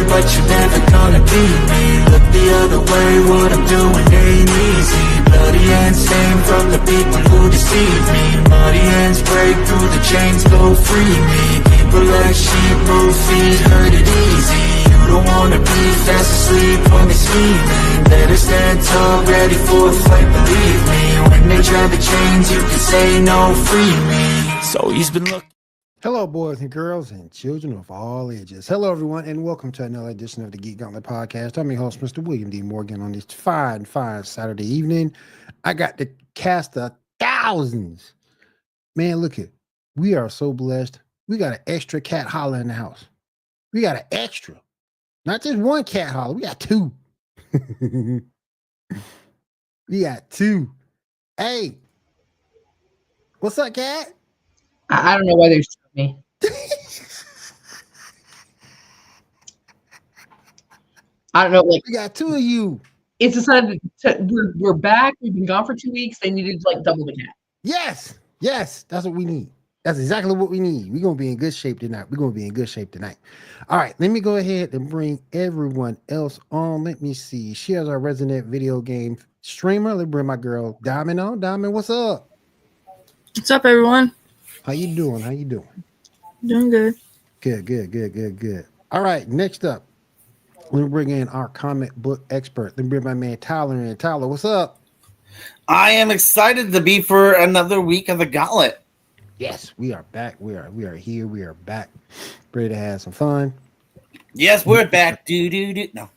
but you're never gonna beat me. Look the other way, what I'm doing ain't easy. Bloody hands stained from the people who deceive me. Muddy hands break through the chains, go free me. People like sheep move feet, hurt it easy. You don't wanna be fast asleep when they're scheming. Better stand tall, ready for a fight, believe me. When they try the chains, you can say no, free me. So he's been looking. Hello, boys and girls and children of all ages. Hello, everyone, and welcome to another edition of the Geek Gauntlet Podcast. I'm your host, Mr. William D. Morgan, on this fine Saturday evening. I got the cast of thousands. Man, look it. We are so blessed. We got an extra cat holler in the house. We got an extra. Not just one cat holler. We got two. We got two. Hey, what's up, cat? I don't know why they showed me. I don't know. Like, we got two of you. It's decided we're back. We've been gone for 2 weeks. They needed to like double the cat. Yes, that's what we need. That's exactly what we need. We're gonna be in good shape tonight. All right, let me go ahead and bring everyone else on. Let me see. She has our resident video game streamer. Let's bring my girl Diamond on. Diamond, what's up? What's up, everyone? How you doing? Doing good. Good. All right, next up, we'll bring in our comic book expert. Then bring my man Tyler in. Tyler, what's up? I am excited to be for another week of the Gauntlet. Yes, we are back. We are here. We are back. Ready to have some fun. Yes, we're back. Do. No.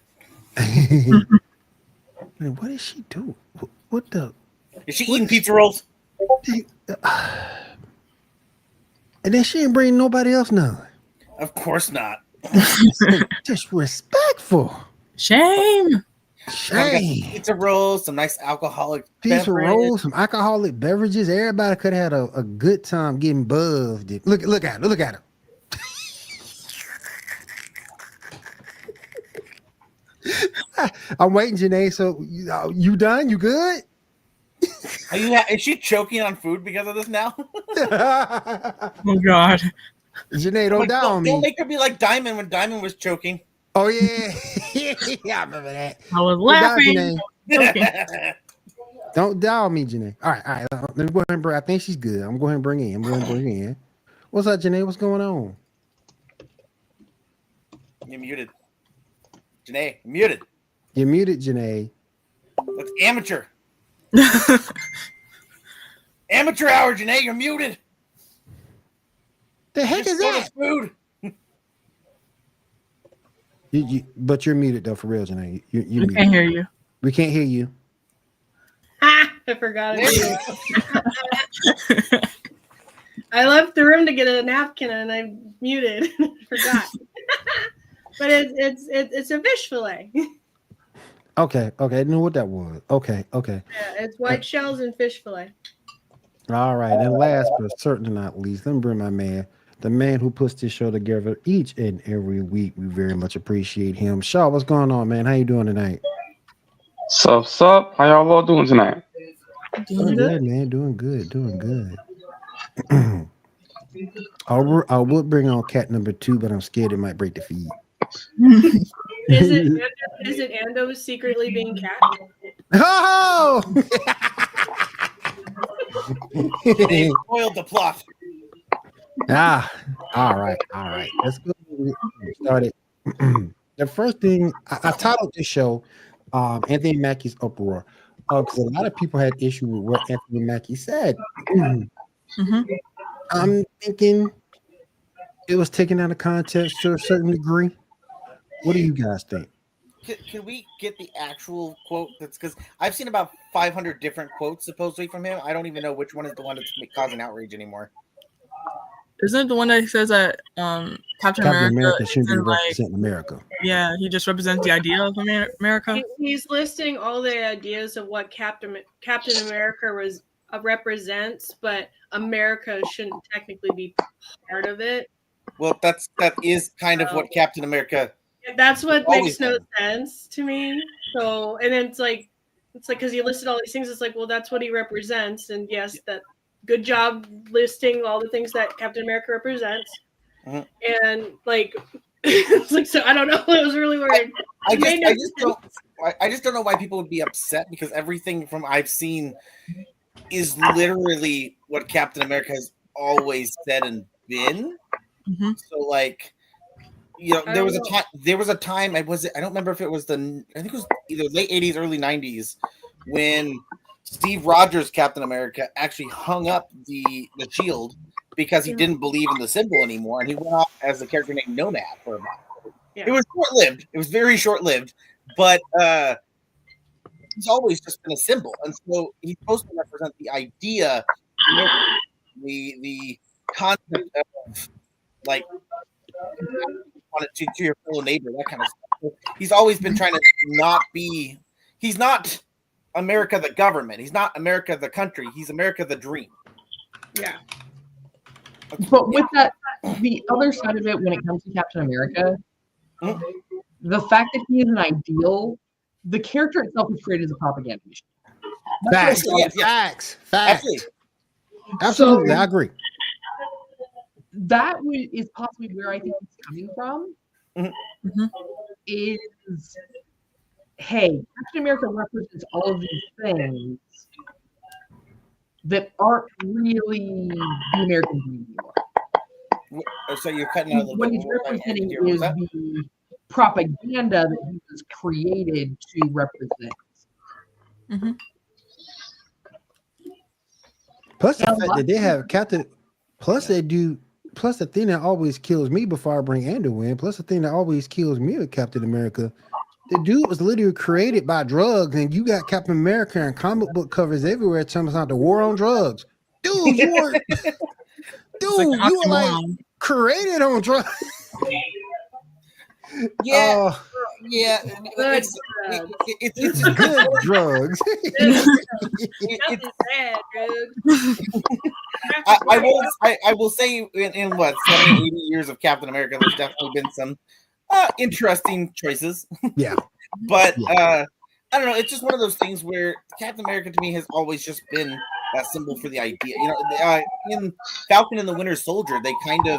Man, what is she doing? What the? Is she eating pizza rolls? And then she ain't bring nobody else none. Of course not. Disrespectful. Shame. Pizza rolls, some nice alcoholic Pizza beverage. rolls, some alcoholic beverages. Everybody could have had a good time getting buzzed. Look at her. I'm waiting, Janae. So you done? You good? Is she choking on food because of this now? Oh God. Janae, don't die on me. Don't make her be like Diamond when Diamond was choking. Oh yeah. Yeah, I remember that. I was laughing. Don't die on me, Janae. All right. Let me go ahead and bring. I think she's good. I'm going to bring her in. What's up, Janae? What's going on? You're muted. Janae, muted. You're muted, Janae. That's amateur. Amateur hour, Janae. You're muted. The heck is that? Food. But you're muted though, for real, Janae. You can't hear you. We can't hear you. I forgot it. I left the room to get a napkin and I muted. Forgot. But it's a fish fillet. Okay. I didn't know what that was. Okay. Yeah, it's white shells and fish fillet. All right. And last but certainly not least, let me bring my man, the man who puts this show together each and every week. We very much appreciate him. Shaw, what's going on, man? How you doing tonight? Sup? How y'all all doing tonight? Doing good, man. Doing good. I would bring on cat number 2, but I'm scared it might break the feed. Is it Ando secretly being cat? Oh! They spoiled the plot. All right. Let's go start it. The first thing I titled this show, Anthony Mackie's Uproar, because a lot of people had issue with what Anthony Mackie said. Mm-hmm. I'm thinking it was taken out of context to a certain degree. What do you guys think? Can we get the actual quote? That's because I've seen about 500 different quotes supposedly from him. I don't even know which one is the one that's causing outrage anymore. Isn't it the one that says that Captain America shouldn't be representing America? Yeah, he just represents the idea of America. He's listing all the ideas of what Captain America represents, but America shouldn't technically be part of it. Well, that is kind of what Captain America. That's what makes no sense to me. So, and then it's like because he listed all these things. It's like, well, that's what he represents, and yes, that good job listing all the things that Captain America represents. Mm-hmm. And like, It's like, so I don't know. It was really weird. I just don't know why people would be upset, because everything from I've seen is literally what Captain America has always said and been. Mm-hmm. So like, there was a time I don't remember if it was I think it was either late 80s, early 90s when Steve Rogers Captain America actually hung up the shield because he didn't believe in the symbol anymore, and he went off as a character named Nomad for a while. Yeah. It was short-lived. It was very short-lived, but he's always just been a symbol, and so he's supposed to represent the idea, the concept of like to your fellow neighbor, that kind of stuff. So he's always been trying to not be. He's not America the government. He's not America the country. He's America the dream. Yeah. But with that, the other side of it, when it comes to Captain America, the fact that he is an ideal, the character itself is created as a propaganda machine. Facts. Absolutely, I agree. That is possibly where I think it's coming from. Mm-hmm. Is, hey, Captain America represents all of these things that aren't really the American dream anymore. So you're cutting out a little What bit. he's representing is the propaganda that he was created to represent. Mm-hmm. Plus the fact that they have Captain. Plus they do. Plus the thing that always kills me before I bring Andrew in. Plus the thing that always kills me with Captain America. The dude was literally created by drugs, and you got Captain America and comic book covers everywhere telling us about the war on drugs. Dude, you were like created on drugs. Yeah, it's just good drugs. Nothing bad, dude. I will say in what 70, 80 years of Captain America, there's definitely been some interesting choices. Yeah. But I don't know. It's just one of those things where Captain America to me has always just been that symbol for the idea. In Falcon and the Winter Soldier, they kind of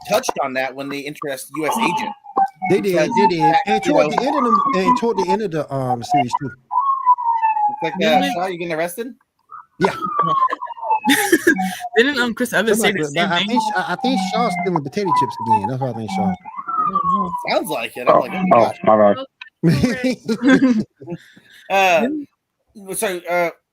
touched on that when they introduced U.S. Agent. They did. And toward the end of the series too. It's like, Shaw, you getting arrested? Yeah. Didn't Chris Evans say the same thing? I think Shaw's stealing potato chips again. That's what I think Shaw. Sounds like it. I'm like, oh my gosh. Sorry,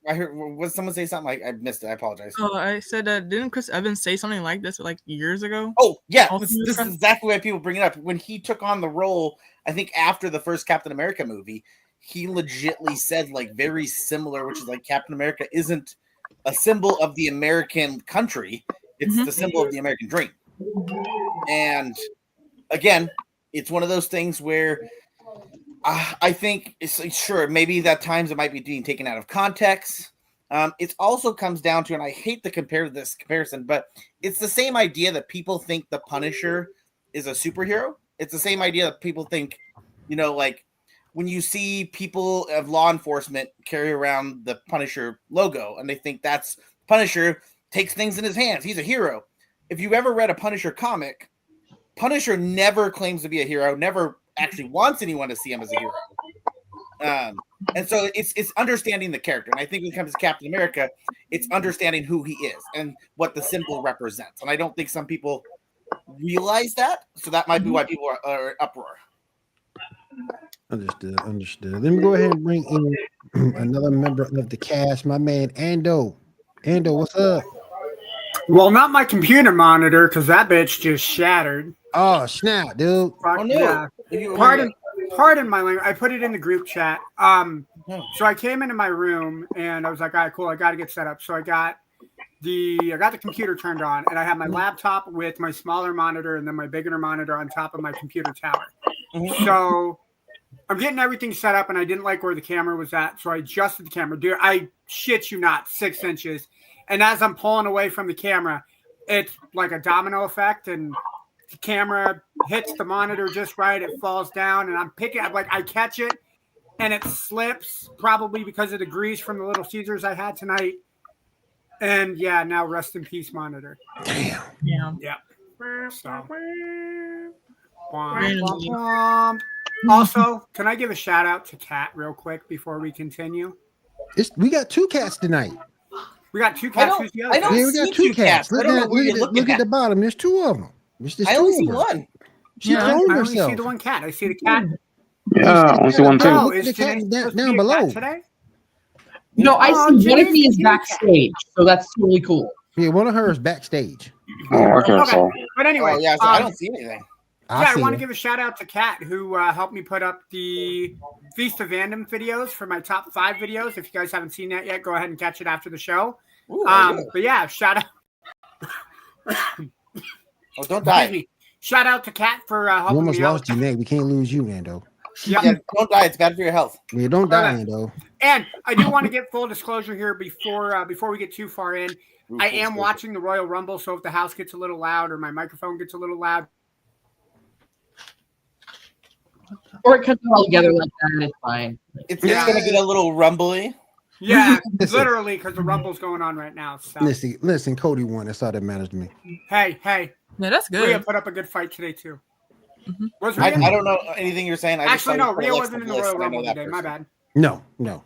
I heard. Was someone say something? I missed it. I apologize. Oh, I said that. Didn't Chris Evans say something like this like years ago? Oh yeah, this is exactly why people bring it up. When he took on the role, I think after the first Captain America movie, he legitly said like very similar, which is like Captain America isn't a symbol of the American country; it's the symbol of the American dream. And again, it's one of those things where I think it's sure maybe at times it might be being taken out of context. It also comes down to, and I hate to compare this comparison, but it's the same idea that people think the Punisher is a superhero. It's the same idea that people think, like when you see people of law enforcement carry around the Punisher logo and they think that's Punisher takes things in his hands. He's a hero. If you've ever read a Punisher comic, Punisher never claims to be a hero, never actually wants anyone to see him as a hero. And so it's understanding the character. And I think when it comes to Captain America, it's understanding who he is and what the symbol represents. And I don't think some people realize that. So that might be why people are uproar. Understood. Let me go ahead and bring in another member of the cast, my man Ando. Ando, what's up? Well, not my computer monitor, because that bitch just shattered. Oh, snap, dude. Oh, no. Yeah. Pardon my language. I put it in the group chat. So I came into my room and I was like, all right, cool. I got to get set up. So I got the computer turned on, and I have my laptop with my smaller monitor and then my bigger monitor on top of my computer tower. So I'm getting everything set up, and I didn't like where the camera was at. So I adjusted the camera. Dude, I shit you not, 6 inches. And as I'm pulling away from the camera, it's like a domino effect, and the camera hits the monitor just right. It falls down, and I catch it, and it slips, probably because of the grease from the Little Caesars I had tonight. And yeah, now rest in peace, monitor. Damn. Yeah. Yeah. So. Also, can I give a shout out to Kat real quick before we continue? We got 2 cats tonight. We got 2 cats. Who's the other? I don't Yeah, we got see 2 cats. I don't know where you're Look looking at the bottom. There's 2 of them. I only see one. She I cloned only herself. see the one cat. I see the cat. Yeah, only see one too. Oh, Look at is the cat Janae down supposed to be a below. cat today? No, I Oh, see one of Janae's me is a cat. backstage, so that's really cool. Yeah, one of hers backstage. Oh, okay, Okay. so But anyway, Oh, yeah, so I don't see anything. I see want her. to give a shout out to Kat who helped me put up the Feast of Fandom videos for my top 5 videos. If you guys haven't seen that yet, go ahead and catch it after the show. Ooh, But yeah, shout out. Oh, don't die. Excuse me. Shout out to Kat for We helping almost me out. lost Janae. We can't lose you, Ando. Yep. Yeah, don't die. It's bad for your health. Yeah, don't die, Okay. Ando. And I do want to get full disclosure here before we get too far in. I am watching the Royal Rumble, so if the house gets a little loud or my microphone gets a little loud, Or it cuts it all together like that, it's fine. It's gonna get a little rumbly. yeah, Listen. literally because the Rumble's going on right now. So Listen, Cody won. That's all that matters to me. hey, Yeah, that's Rhea good. put up a good fight today too. Mhm. Was I Rhea? don't know anything you're saying. I just Actually, saw no, you Rhea put wasn't in the Alexa Royal Bliss, and I know Rumble that today. My person. bad. No.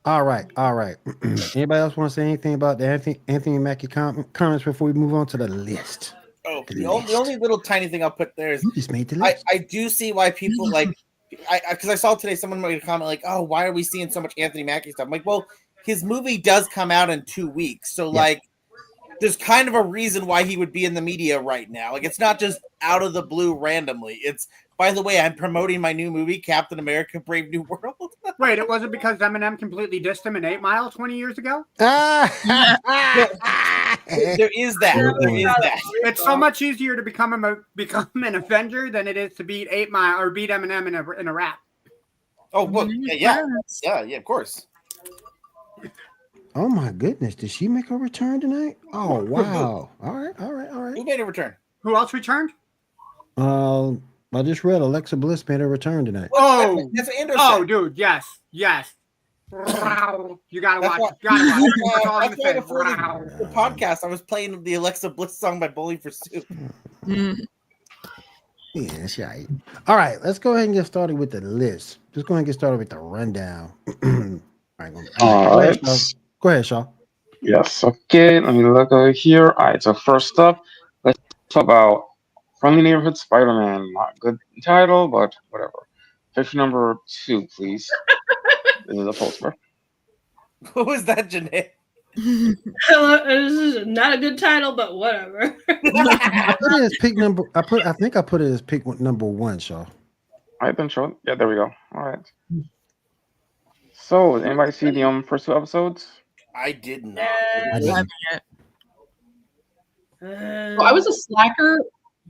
All right. Anybody else want to say anything about the Anthony Mackie comments before we move on to the list? Oh, the only little tiny thing I'll put there is You just made the list. I do see why people like because I saw today someone made a comment like, oh, why are we seeing so much Anthony Mackie stuff? I'm like, well, his movie does come out in 2 weeks, so Yeah. like there's kind of a reason why he would be in the media right now. Like it's not just out of the blue randomly. It's by the way, I'm promoting my new movie, Captain America: Brave New World. Wait, it wasn't because Eminem completely dissed him in 8 Mile 20 years ago? There is that. There is that. It's so much easier to become an Avenger than it is to beat 8 Mile or beat Eminem in a rap. Oh, well, yeah, of course. Oh my goodness! Did she make a return tonight? Oh wow! All right. Who made a return? Who else returned? I just read Alexa Bliss made a return tonight. Oh, That's what Andrew oh, said. dude, yes. You gotta That's watch. why- You gotta watch. That's all I'm That's why gonna before say. the podcast, I was playing the Alexa Bliss song by Bowling for Soup. Mm. Yeah, that's right. All right, let's go ahead and get started with the list. Just go ahead and get started with the rundown. all right. Go ahead, Shaw. Yes, okay. Let me look over here. All right, so first up, let's talk about Friendly Neighborhood Spider-Man. Not good title, but whatever. Picture number 2, please. This is a poster. What was that, Janae? This is not a good title, but whatever. I put it as pick number. I think I put it as pick number 1, Shaw. All right, then show it. Yeah, there we go. All right. So, did anybody see the first 2 episodes? I did not. I I didn't. haven't yet. Well, I was a slacker,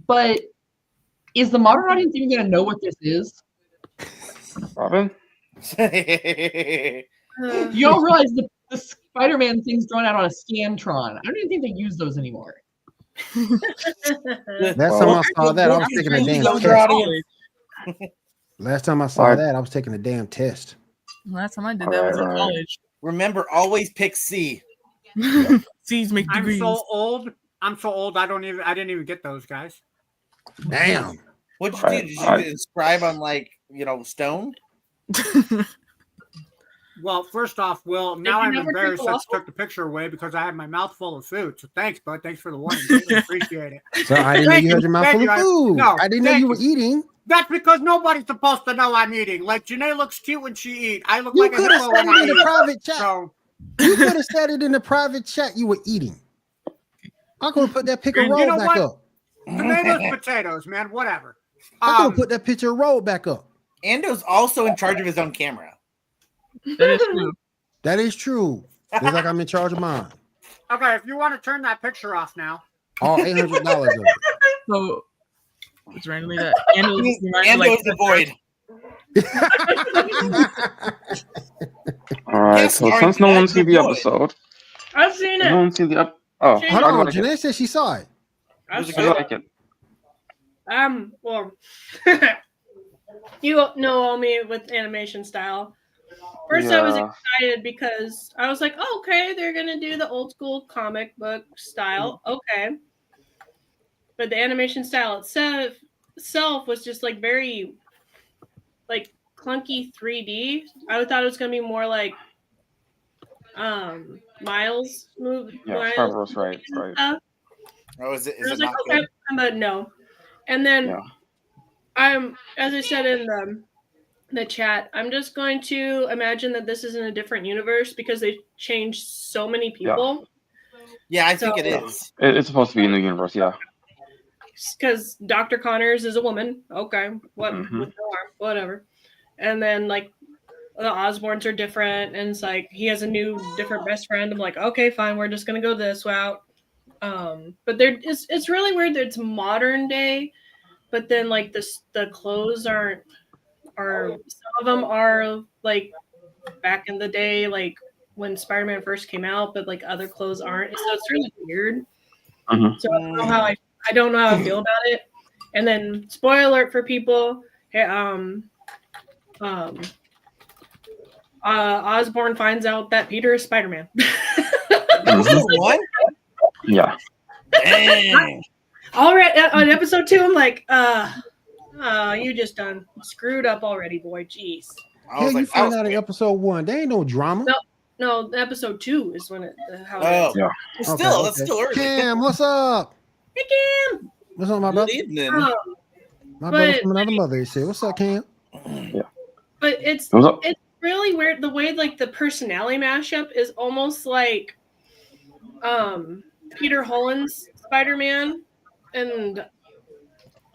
but is the modern audience even going to know what this is? Robin? You don't realize the Spider-Man thing's drawn out on a Scantron. I don't even think they use those anymore. Last time I saw that, I was taking a damn Younger test. audience. Last time I saw that, I was taking a damn test. Last time I did that was in college. Remember, always pick C. C's make I'm degrees. so old. I didn't even get those guys. Damn. What'd you do? Did you inscribe on stone? Well, first off, Will, now I'm never embarrassed take that a you took the picture away because I had my mouth full of food. So thanks, bud. Thanks for the warning. Really appreciate it. So I didn't know you had your mouth full of food. No, I didn't know you were eating. That's because nobody's supposed to know I'm eating. Like Janae looks cute when she eats. I look You like a could have hippo said when I it in eat. the private chat. So You could have said it in the private chat. You were eating. I'm gonna put that pick and roll you know back what? up. Tomatoes, potatoes, man. Whatever. I'm gonna put that picture roll back up. Ando's also in charge of his own camera. That is true. That is true. It's like I'm in charge of mine. Okay, if you want to turn that picture off now. All $800 of it. So it's randomly that Ando's Ando's the void. All right, Yes, so sorry, since no Janae, one see the good boy. episode, I've seen no it. one see the oh, Hold how Hold do you on, like it? Janae said she saw it. I've Was it How seen do you good? like it? Well, you know all me with animation style. First, I was Yeah. excited because I was like, oh, okay, they're gonna do the old school comic book style, okay. But the animation style itself itself was just like very like clunky 3D. I thought it was gonna be more like Miles movie. Yeah, Spider-Verse, right. Oh, is it I was not like, okay, good? but no. And then Yeah. as I said in the chat, I'm just going to imagine that this is in a different universe because they changed so many people. Yeah, I think So- it is. It's supposed to be in the universe, yeah. Because Dr. Connors is a woman. Okay, what Mhm. with no arm, whatever. And then like the Osborns are different, and it's like he has a new different best friend. I'm like, okay, fine, we're just gonna go this route. But it's really weird that it's modern day, but then like the clothes are some of them are like back in the day, like when Spider-Man first came out, but like other clothes aren't. So it's really weird. Mhm. So I don't know how I feel about it. And then spoiler alert for people. Osborn finds out that Peter is Spider-Man. Episode 1? Yeah. Dang. Already on episode 2, I'm like, you just done screwed up already, boy. Jeez. I was you like, found out in episode 1. There ain't no drama. No, episode 2 is when it. How it oh, is. Yeah. still, that's still early. Cam, what's up? Hey, Cam. What's up, my Good brother? evening. My brother but- from another mother. He said, "What's up, Cam?" But it's What's up? really weird the way like the personality mashup is almost like Peter Holland's Spider-Man, and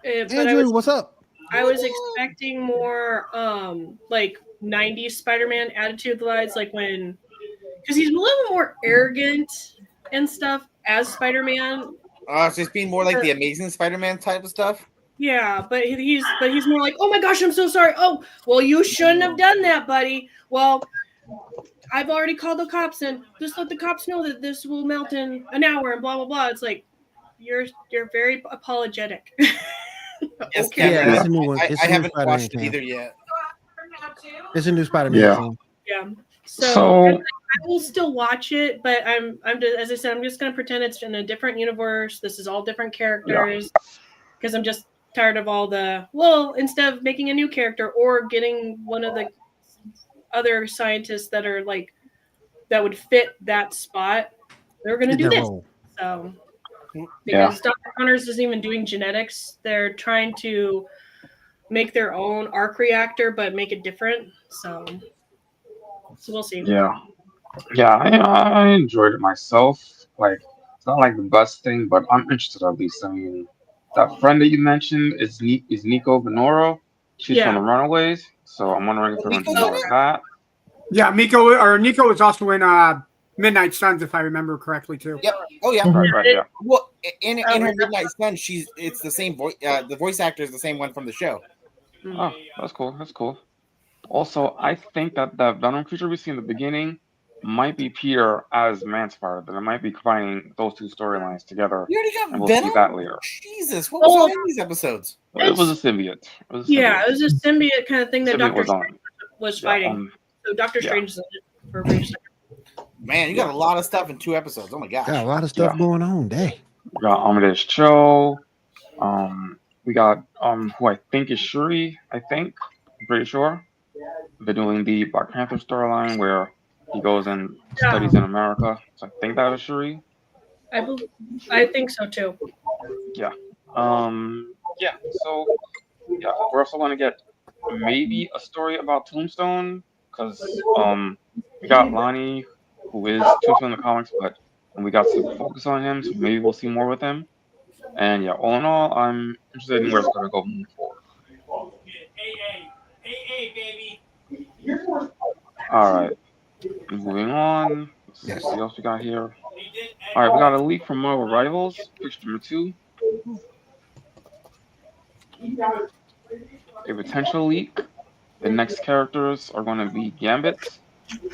but Andrew, what's up? I was expecting more like 90s Spider-Man attitude wise, like when because he's a little more arrogant and stuff as Spider-Man. So it's being more like the Amazing Spider-Man type of stuff. Yeah, but he's more like, oh my gosh, I'm so sorry. Oh, well, you shouldn't have done that, buddy. Well, I've already called the cops, and just let the cops know that this will melt in an hour, and blah blah blah. It's like you're very apologetic. Yes, Okay. Yeah, Cameron, it's a new one. I It's a new haven't Spider-Man, watched it Cam. either yet. It's a new Spider-Man. Yeah. Cam. Yeah. So- So I will still watch it, but I'm just, as I said, I'm just gonna pretend it's in a different universe. This is all different characters because I'm just tired of all the instead of making a new character or getting one of the other scientists that are like that would fit that spot, they're gonna Fit do that this. role. So Yeah. because Dr. Connors isn't even doing genetics, they're trying to make their own arc reactor but make it different. So we'll see. Yeah. I enjoyed it myself. Like, it's not like the best thing, but I'm interested at least. I mean, that friend that you mentioned is Nico Venoro. She's from the Runaways, so I'm wondering if they're going to do more of that. Yeah, Nico was also in Midnight Suns, if I remember correctly, too. Yep. Oh yeah. Right, yeah. Well, in her Midnight Sun, it's the same voice. The voice actor is the same one from the show. Oh, that's cool. Also, I think that the Venom creature we see in the beginning might be Peter as Manspider. That it might be combining those two storylines together. You already got And we'll Venom? see that later. Jesus, what was on these episodes? It was a symbiote. Yeah, it was a symbiote kind of thing that Symbiote Doctor was on. Strange was fighting. So Doctor Strange is in it for a brief second. Man, you got a lot of stuff in 2 episodes. Oh my gosh. Got a lot of stuff going on. Dang. We got Amadeus Cho. We got who I think is Shuri. I'm pretty sure. They're doing the Black Panther storyline where he goes and studies in America. So I think that is Shuri. I think so too. Yeah. So we're also gonna get maybe a story about Tombstone because we got Lonnie, who is Tombstone in the comics, but we got to focus on him, so maybe we'll see more with him. And yeah, all in all, I'm interested in where it's gonna go moving forward. All right, moving on. Let's see what else we got here. All right, we got a leak from Marvel Rivals, picture number 2. A potential leak. The next characters are going to be Gambit,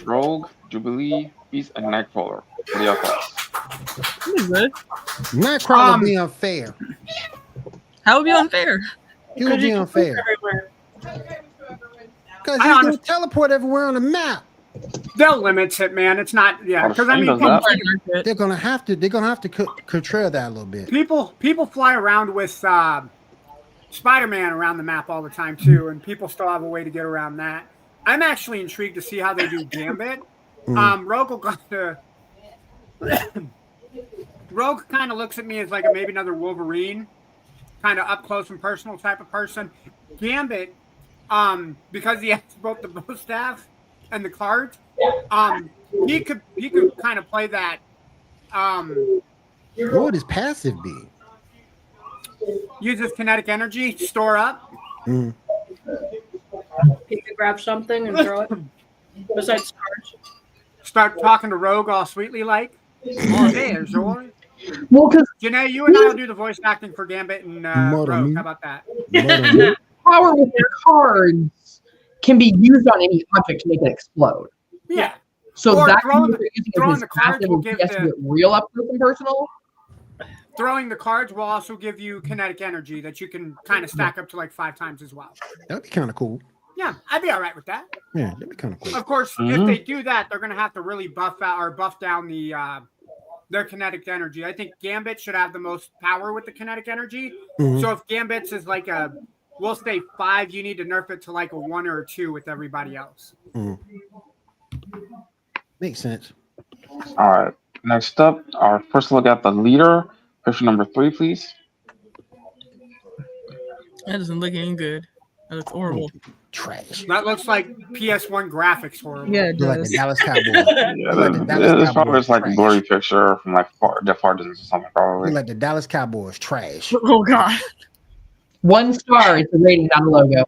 Rogue, Jubilee, Beast, and Nightcrawler. What are your thoughts? Pretty good. Nightcrawler be unfair. How would be unfair? He would be unfair. Because he's going to teleport everywhere on the map. They'll limit it, man. It's not, because I mean, they're gonna have to control that a little bit. People fly around with Spider-Man around the map all the time too, and people still have a way to get around that. I'm actually intrigued to see how they do Gambit. Rogue kind of looks at me as like maybe another Wolverine, kind of up close and personal type of person. Gambit, because he has both the bow staff and the cards, he could kind of play that. What would his passive be? Uses kinetic energy, store up. He could grab something and throw it. Besides cards. Start talking to Rogue all sweetly like. Oh, there's yours. Well, because Janae, you and I will do the voice acting for Gambit and Rogue. How about that? power with the cards can be used on any object to make it explode. Yeah. So Or that throwing can be using throwing his the cards passive will if he give has to the- get real up close and personal. Throwing the cards will also give you kinetic energy that you can kind of stack up to like 5 times as well. That'd be kind of cool. Yeah, I'd be all right with that. Yeah, that'd be kind of cool. Of course, if they do that, they're going to have to really buff out or buff down the their kinetic energy. I think Gambit should have the most power with the kinetic energy. So if Gambit's is like we'll say 5, you need to nerf it to like a 1 or a 2 with everybody else. Makes sense. All right. Next up, our first look at the leader. Picture number 3, please. That doesn't look any good. That looks horrible. Trash. That looks like PS1 graphics horrible. Yeah, it Look like the does. Dallas Cowboys. Yeah, Look like the Dallas this probably Cowboys is like a trash. blurry picture from like the far distance or something, probably. Look like the Dallas Cowboys. Trash. Oh god. 1 star is the rating, not a logo.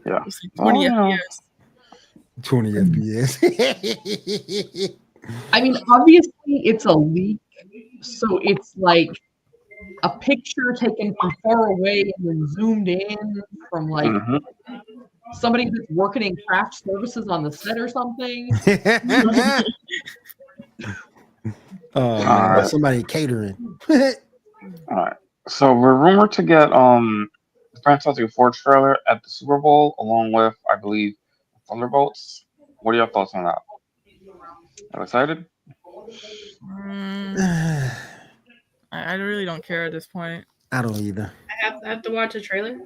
Yeah. It's like 20 Oh, FPS. 20 FPS. I mean, obviously it's a leak, so it's like a picture taken from far away and then zoomed in from like somebody that's working in craft services on the set or something. Alright. Somebody catering. All right. So we're rumored to get the Fantastic Four trailer at the Super Bowl, along with, I believe, Thunderbolts. What are your thoughts on that? Are you excited? I really don't care at this point. I don't either. I have to watch a trailer.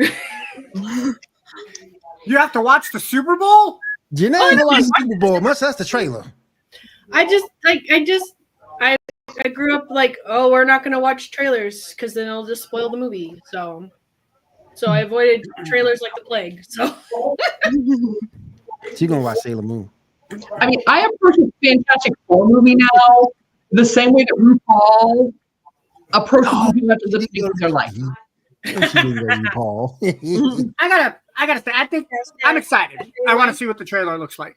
You have to watch the Super Bowl? Janae ain't gonna watch Super Bowl. Much that's the trailer. I grew up like, oh, we're not gonna watch trailers because then it'll just spoil the movie. So I avoided trailers like the plague. So She gonna watch Sailor Moon. I mean, I approach a Fantastic Four movie now the same way that RuPaul approaches movies after the beginning of their life. She didn't go RuPaul. I gotta say, I think I'm excited. I want to see what the trailer looks like.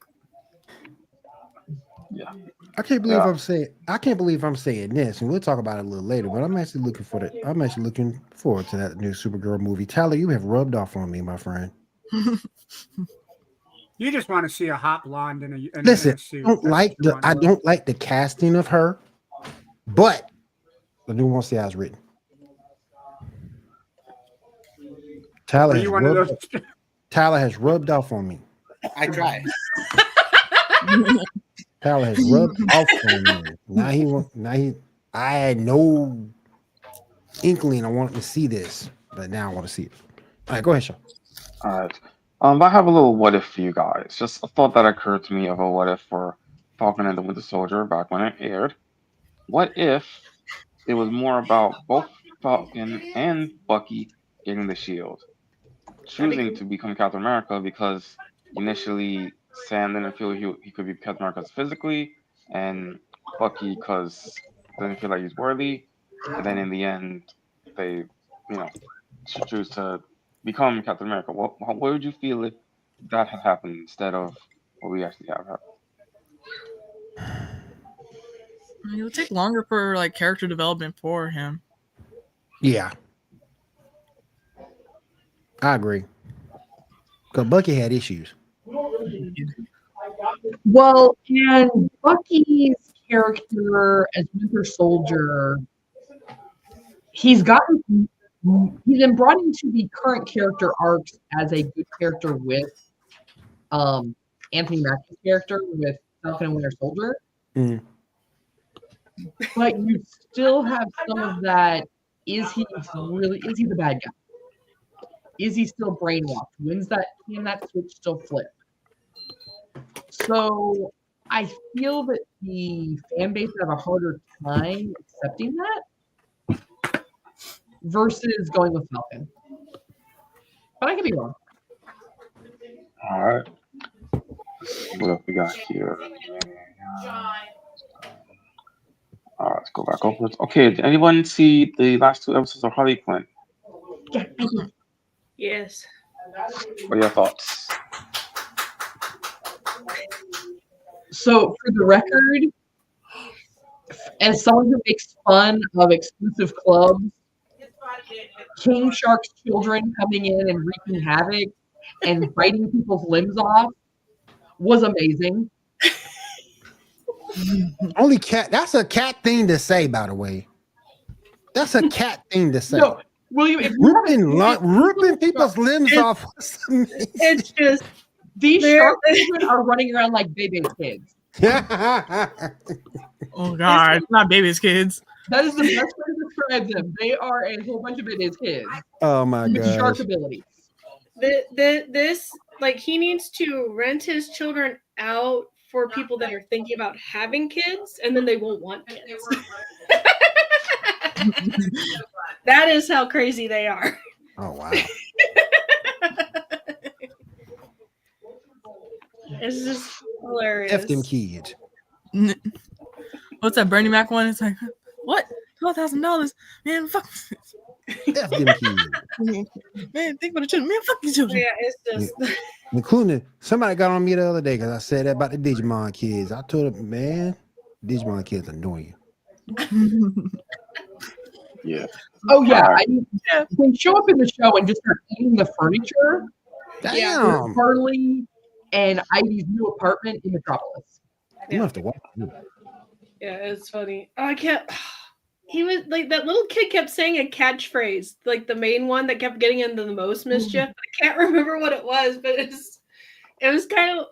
Yeah. I can't believe I'm saying this, and we'll talk about it a little later. But I'm actually looking forward to that new Supergirl movie. Tyler, you have rubbed off on me, my friend. You just want to see a hot blonde in a Listen, suit. I don't like the casting of her, but I do want to see how it's written. Tyler has rubbed off on me. I try. Tyler has rubbed off on me. I had no inkling I wanted to see this, but now I want to see it. All right, go ahead, Sean. All right. I have a little what if for you guys. Just a thought that occurred to me of a what if for Falcon and the Winter Soldier back when it aired. What if it was more about both Falcon and Bucky getting the shield, choosing to become Captain America because initially Sam didn't feel he could be Captain America physically, and Bucky because didn't feel like he's worthy. And then in the end, they, choose to become Captain America. What would you feel if that had happened instead of what we actually have happened? It'll take longer for like character development for him. Yeah, I agree. Because Bucky had issues. Well, and Bucky's character as Winter Soldier, he's been brought into the current character arcs as a good character with Anthony Mackie's character with Falcon and Winter Soldier. But you still have some of that is he the bad guy? Is he still brainwashed? Can that switch still flip? So I feel that the fan base have a harder time accepting that versus going with Falcon. But I could be wrong. All right. What else we got here? All right, let's go back over. Okay, did anyone see the last 2 episodes of Harley Quinn? Yes. What are your thoughts? So, for the record, as someone who makes fun of exclusive clubs, King Shark's children coming in and wreaking havoc and biting people's limbs off was amazing. Only cat. That's a cat thing to say, by the way. That's a cat thing to say. No, William, if you ripping people's limbs off. It's just these shark children are running around like baby kids. Oh God, not babies, kids. That is the best way to describe them. They are a whole bunch of baby's kids. Oh my with shark god. abilities. this like he needs to rent his children out for people that are thinking about having kids, and then they won't want kids. That is how crazy they are. Oh wow. It's just hilarious. F them kids. What's that Bernie Mac one? It's like, what? $12,000? Man, fuck. F them kids. Man, think about the children. Man, fuck these children. Yeah, it's just Including somebody got on me the other day because I said that about the Digimon kids. I told them, man, Digimon kids annoying. Yeah. Oh yeah, they show up in the show and just start eating the furniture. Damn. Harley and Ivy's new apartment in Metropolis. You have to watch it. yeah, it's funny. Oh, I can't. He was like that little kid kept saying a catchphrase, like the main one that kept getting into the most mischief. I can't remember what it was, but it was kind of.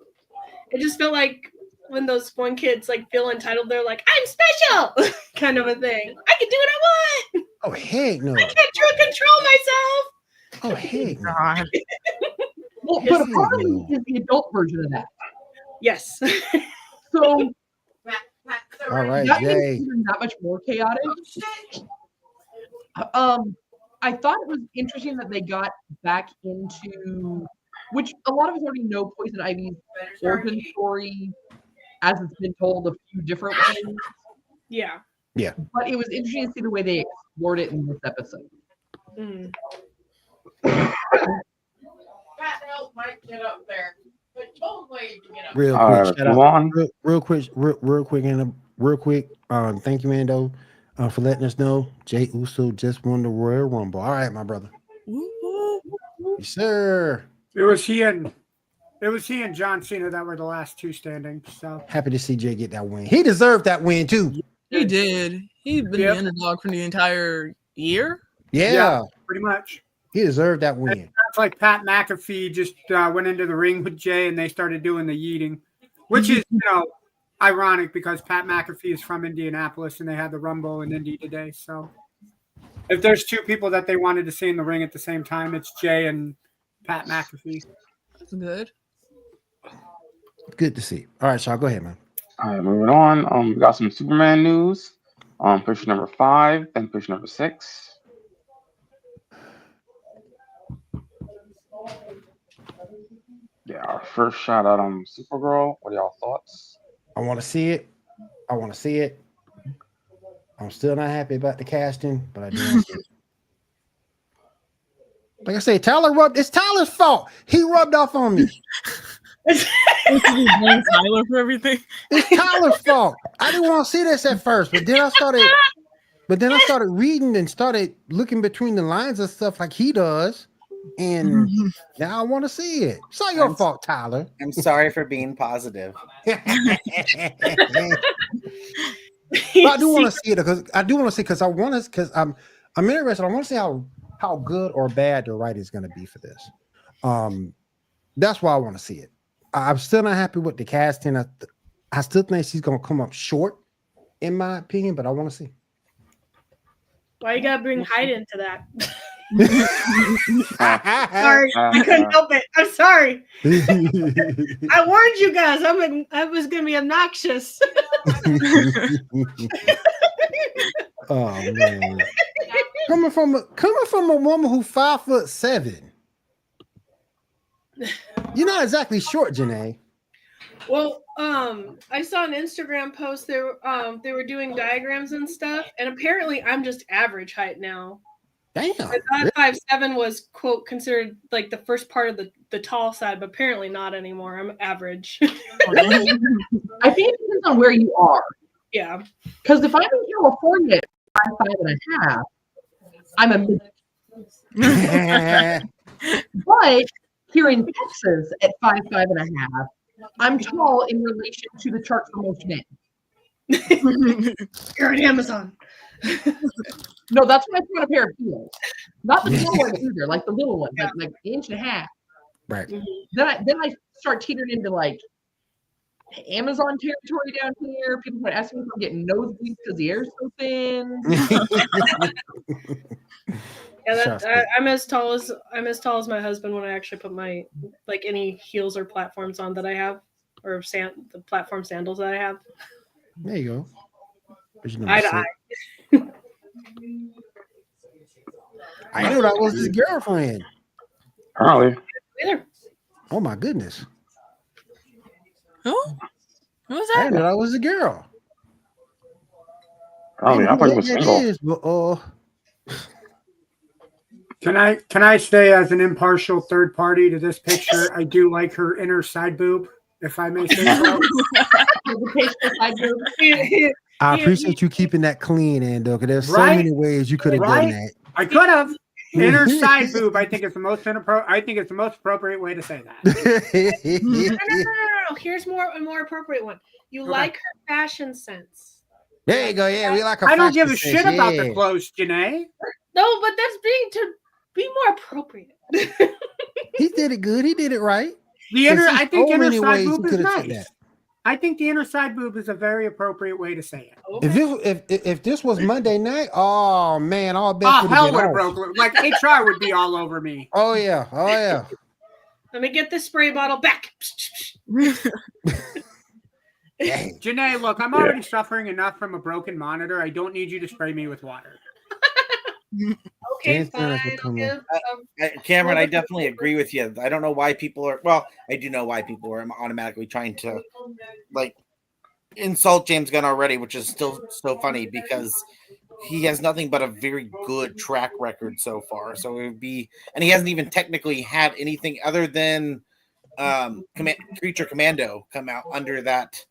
It just felt like when those one kids like feel entitled, they're like, "I'm special," kind of a thing. I can do what I want. Oh heck no. I can't control myself. Oh heck no. God. Well, but Harley is the adult version of that. Yes. So All right, that Jay. makes it that much more chaotic. I thought it was interesting that they got back into, which a lot of us already know, Poison Ivy's origin story, as it's been told a few different ways. Yeah. But it was interesting to see the way they explored it in this episode. Mm. Real All quick, right, shout move out. on. Real quick. Thank you, Mando, for letting us know Jay Uso just won the Royal Rumble. All right, my brother. Yes, sir. It was he and John Cena that were the last two standing. So Happy to see Jay get that win. He deserved that win too. He did. He's been the underdog for the entire year. Yeah, pretty much. he deserved that win. It's like Pat McAfee just went into the ring with Jay and they started doing the yeeting, which is, ironic because Pat McAfee is from Indianapolis and they had the Rumble in Indy today. So if there's two people that they wanted to see in the ring at the same time, it's Jay and Pat McAfee. That's good. Good to see. All right, Shaw, go ahead, man. All right, moving on. We got some Superman news. Picture number 5, then picture number 6. Yeah, our first shot out on Supergirl. What are y'all thoughts? I want to see it. I'm still not happy about the casting, but I do want to see it. Like I say, it's Tyler's fault. He rubbed off on me. Blame Tyler for everything. It's Tyler's fault. I didn't want to see this at first, but then I started reading and started looking between the lines and stuff like he does. And now I want to see it. It's not your fault, Tyler. I'm sorry for being positive. But I do want to see it because I'm interested. I want to see how good or bad the writing is going to be for this. That's why I want to see it. I'm still not happy with the casting. I still think she's going to come up short, in my opinion, but I want to see. Why you gotta bring height into that? Sorry, I couldn't help it. I'm sorry. I warned you guys. I was gonna be obnoxious. Oh man. Coming from a woman who's 5'7". You're not exactly short, Janae. Well, I saw an Instagram post. They were doing diagrams and stuff, and apparently I'm just average height now. Damn. I thought 5'7" was quote considered like the first part of the tall side, but apparently not anymore. I'm average. I think it depends on where you are. Yeah. Because if I'm in California at 5'5.5", I'm a mid. But here in Texas at 5'5.5", I'm tall in relation to the chart for most men. You're on Amazon. No, that's when I put on a pair of heels. Not the small ones either, like the little ones, like an inch and a half. Right. Then I start teetering into like Amazon territory down here. People would ask me if I'm getting nosebleeds because the air's so thin. Yeah, I'm as tall as my husband when I actually put my like any heels or platforms on that I have, or the platform sandals that I have. There you go. I knew that was his girlfriend. Apparently. Oh my goodness. Who? Who's I that? knew that was a girl. Apparently, I thought he was single. Is, but, Can I say as an impartial third party to this picture, I do like her inner side boob, if I may say so. I appreciate you keeping that clean, Ando, because there's so many ways you could have done that. I could have. Inner side boob, I think it's the most appropriate way to say that. No. Here's a more appropriate one. You like her fashion sense. There you go. Yeah, we like her. I don't give a shit about the clothes, Janae. No, but that's to be more appropriate. He did it good. He did it right. I think inner side boob is nice. I think the inner side boob is a very appropriate way to say it. Okay. If this was Monday night, oh man, all bets would hell have would been have broke. Like HR would be all over me. Oh yeah. Let me get this spray bottle back. Janae, look, I'm already suffering enough from a broken monitor. I don't need you to spray me with water. Okay, fine. Cameron, I definitely agree with you. I don't know why people are. Well, I do know why people are automatically trying to like insult James Gunn already, which is still so funny because he has nothing but a very good track record so far. So it would be, and he hasn't even technically had anything other than Creature Commando come out under that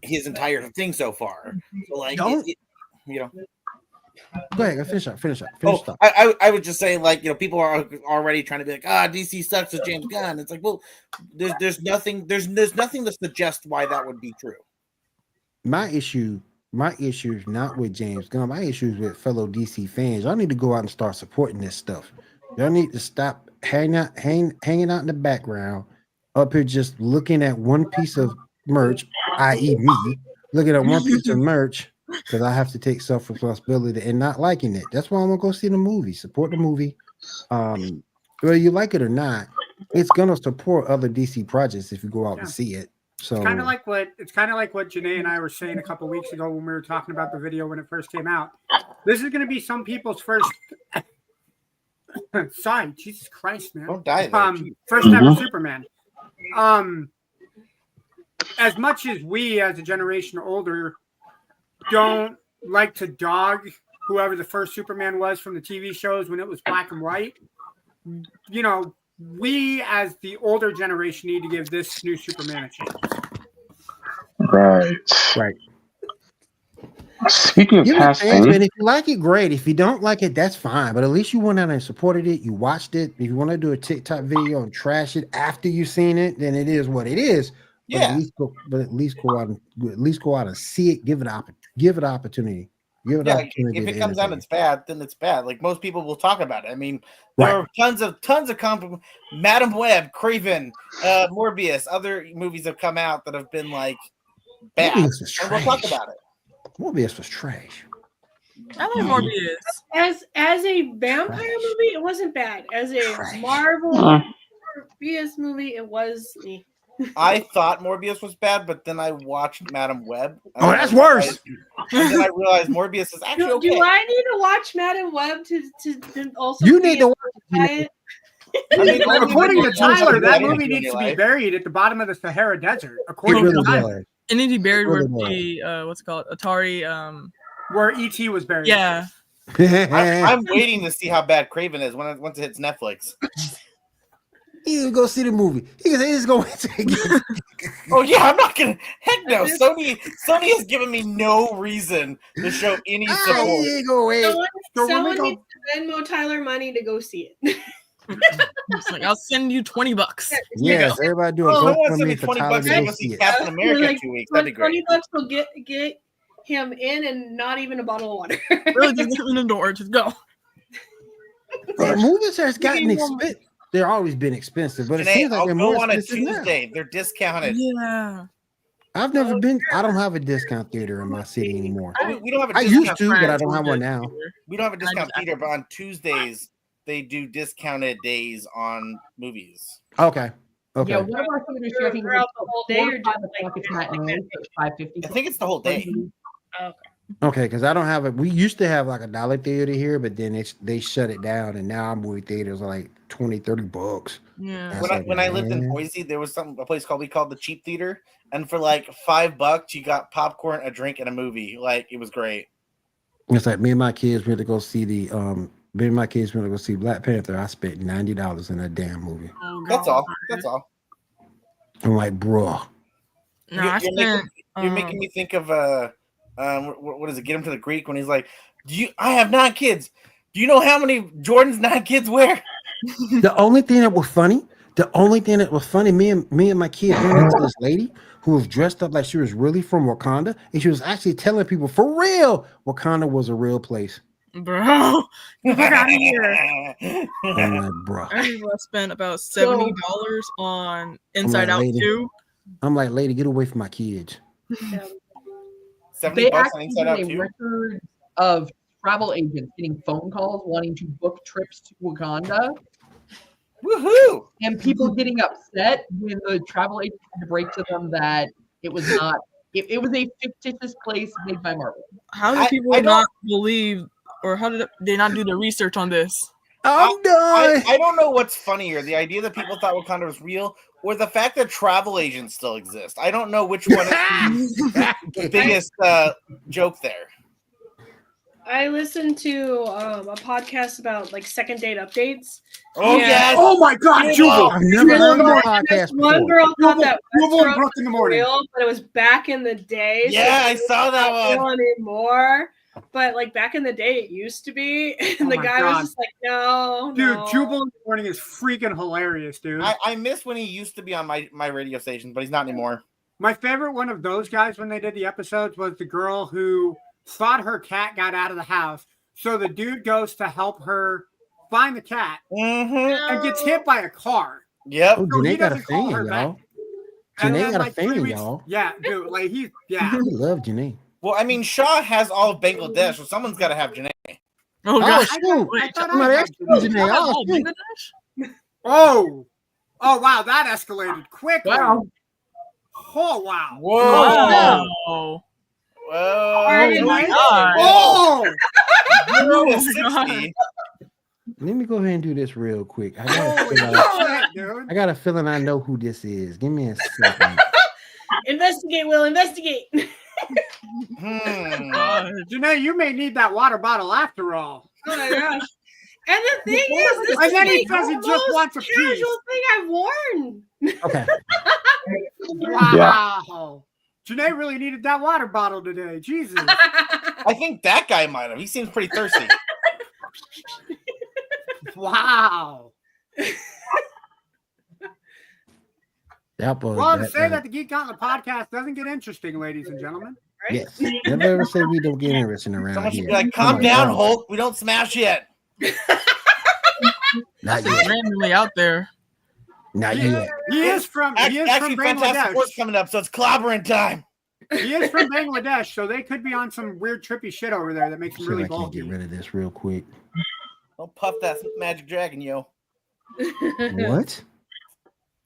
his entire thing so far. So like, you know. Go ahead, finish up. I would just say, like, you know, people are already trying to be like, DC sucks with James Gunn. It's like, well, there's nothing to suggest why that would be true. My issue is not with James Gunn. My issue is with fellow DC fans. Y'all need to go out and start supporting this stuff. Y'all need to stop hanging out in the background, up here just looking at one piece of merch, i.e. me, looking at one piece of merch. Because I have to take self-responsibility and not liking it. That's why I'm gonna go see the movie. Support the movie. Whether you like it or not, it's gonna support other DC projects if you go out and see it. So it's kind of like what Janae and I were saying a couple weeks ago when we were talking about the video when it first came out. This is gonna be some people's first. Sorry, Jesus Christ, man. Don't die there. First ever Superman. As much as we, as a generation older, don't like to dog whoever the first Superman was from the TV shows when it was black and white. You know, we as the older generation need to give this new Superman a chance. Right. Speaking of casting, if you like it, great. If you don't like it, that's fine. But at least you went out and supported it. You watched it. If you want to do a TikTok video and trash it after you've seen it, then it is what it is. Yeah. But at least go out and see it. Give it opportunity. Give it opportunity. If it comes out it's bad, then it's bad. Like most people will talk about it. I mean, there are tons of Madam Web, Craven, Morbius, other movies have come out that have been like bad. And we'll talk about it. Morbius was trash. I like Morbius. As a vampire movie, it wasn't bad. As a Marvel Morbius movie, it was. I thought Morbius was bad, but then I watched Madam Web. Oh, that's worse. And then I realized Morbius is actually okay. Do I need to watch Madam Web to also? You need to watch it. I mean, according to Tyler, that movie needs to be buried at the bottom of the Sahara Desert. According to Tyler, it needs to be buried where the what's it called Atari where E.T. was buried. Yeah. I'm waiting to see how bad Craven is once it hits Netflix. You go see the movie. He's going to. Oh yeah, I'm not gonna. Heck no. Sony has given me no reason to show any support. Someone needs to Venmo Tyler money to go see it. It's like, I'll send you $20. Yes, everybody do it. Someone send me $20 to go see Captain America in 2 weeks. That'd be great. $20 will get him in and not even a bottle of water. Really, just get in the door. Just go. Movies has gotten expensive. They've always been expensive, but it seems like they're more expensive now. Tuesday. They're discounted. Yeah. I've never been. I don't have a discount theater in my city anymore. We don't have a discount. I used to, but I don't have one now. We don't have a discount theater, but on Tuesdays they do discounted days on movies. Okay. Okay. Yeah, one of our theaters here, I think the whole day or just like $5.50. I think it's the whole day. Okay. Okay, because I don't have it. We used to have like a dollar theater here, but then they shut it down, and now our movie theaters are like $20-$30. Yeah. When I lived in Boise, there was a place we called the Cheap Theater, and for like $5 you got popcorn, a drink, and a movie. Like, it was great. It's like me and my kids went to go see Black Panther. I spent $90 in a damn movie. Oh, That's all. That's all. I'm like, bro. No, you're making me think of what is it? Get him to the Greek when he's like, I have 9 kids. Do you know how many Jordan's 9 kids wear? The only thing that was funny, me and my kid ran into this lady who was dressed up like she was really from Wakanda, and she was actually telling people for real Wakanda was a real place. Bro, get out of here. I'm like, bro. I spent about $70 on Inside Out 2. I'm like, lady, get away from my kids. They actually did a record of travel agents getting phone calls wanting to book trips to Wakanda. Woohoo! And people getting upset when the travel agent had to break to them that it was not. It was a fictitious place made by Marvel. How do people not believe, or how did they not do the research on this? I'm done. I don't know what's funnier, the idea that people thought Wakanda was real, or the fact that travel agents still exist. I don't know which one is the biggest joke there. I listened to a podcast about like second date updates. Oh yes! Oh my God, Jubal! I've never heard of a podcast before. One girl thought that Jubal in the morning, real, but it was back in the day. Yeah, I saw that one. Anymore, but like back in the day, it used to be, and the guy was just like, "No, dude, Jubal in the morning is freaking hilarious, dude." I miss when he used to be on my radio station, but he's not anymore. My favorite one of those guys when they did the episodes was the girl who thought her cat got out of the house. So the dude goes to help her find the cat and gets hit by a car. Yep. Oh, Janae got a fan, y'all. Janae got a fan, y'all. Yeah, dude. Like, I love Janae. Well, I mean, Shaw has all of Bangladesh, so someone's got to have Janae. Oh, gosh. Oh, wow. That escalated quickly. Wow. Oh, wow. Whoa. Whoa. Whoa. My God. Oh! Let me go ahead and do this real quick. I got a feeling I know who this is. Give me a second. Investigate, Will. Investigate. Janae, you may need that water bottle after all. Oh my gosh. And the thing is, this and then he is says he just wants a piece. casual thing I've worn. Okay. Wow. Janae really needed that water bottle today. Jesus. I think that guy might have. He seems pretty thirsty. Wow. Well, to say that the Geek Gauntlet podcast doesn't get interesting, ladies and gentlemen. Right? Yes. Never ever say we don't get interesting around Someone should here. be like, calm down, Hulk. We don't smash yet. Not Just yet. randomly out there. Not yet. He is from Actually, Bangladesh. Fantastic Four's coming up, so it's clobbering time. He is from Bangladesh, so they could be on some weird trippy shit over there that makes him See if really I can't bulky. get rid of this real quick. Don't puff that magic dragon, yo. What?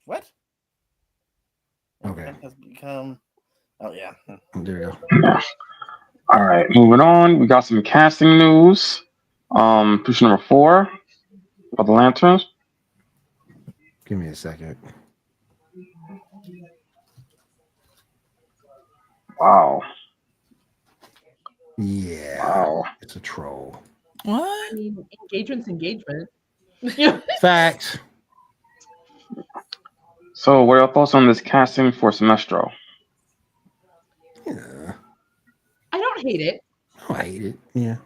What? Okay. That has become. Oh yeah. There you go. All right, moving on. We got some casting news. Push number 4 about the Lanterns. Give me a second. Wow. Yeah. Wow. It's a troll. What? I mean, engagement's engagement. Facts. So, what are your thoughts on this casting for Sinestro? Yeah. I don't hate it. Oh, I hate it. Yeah.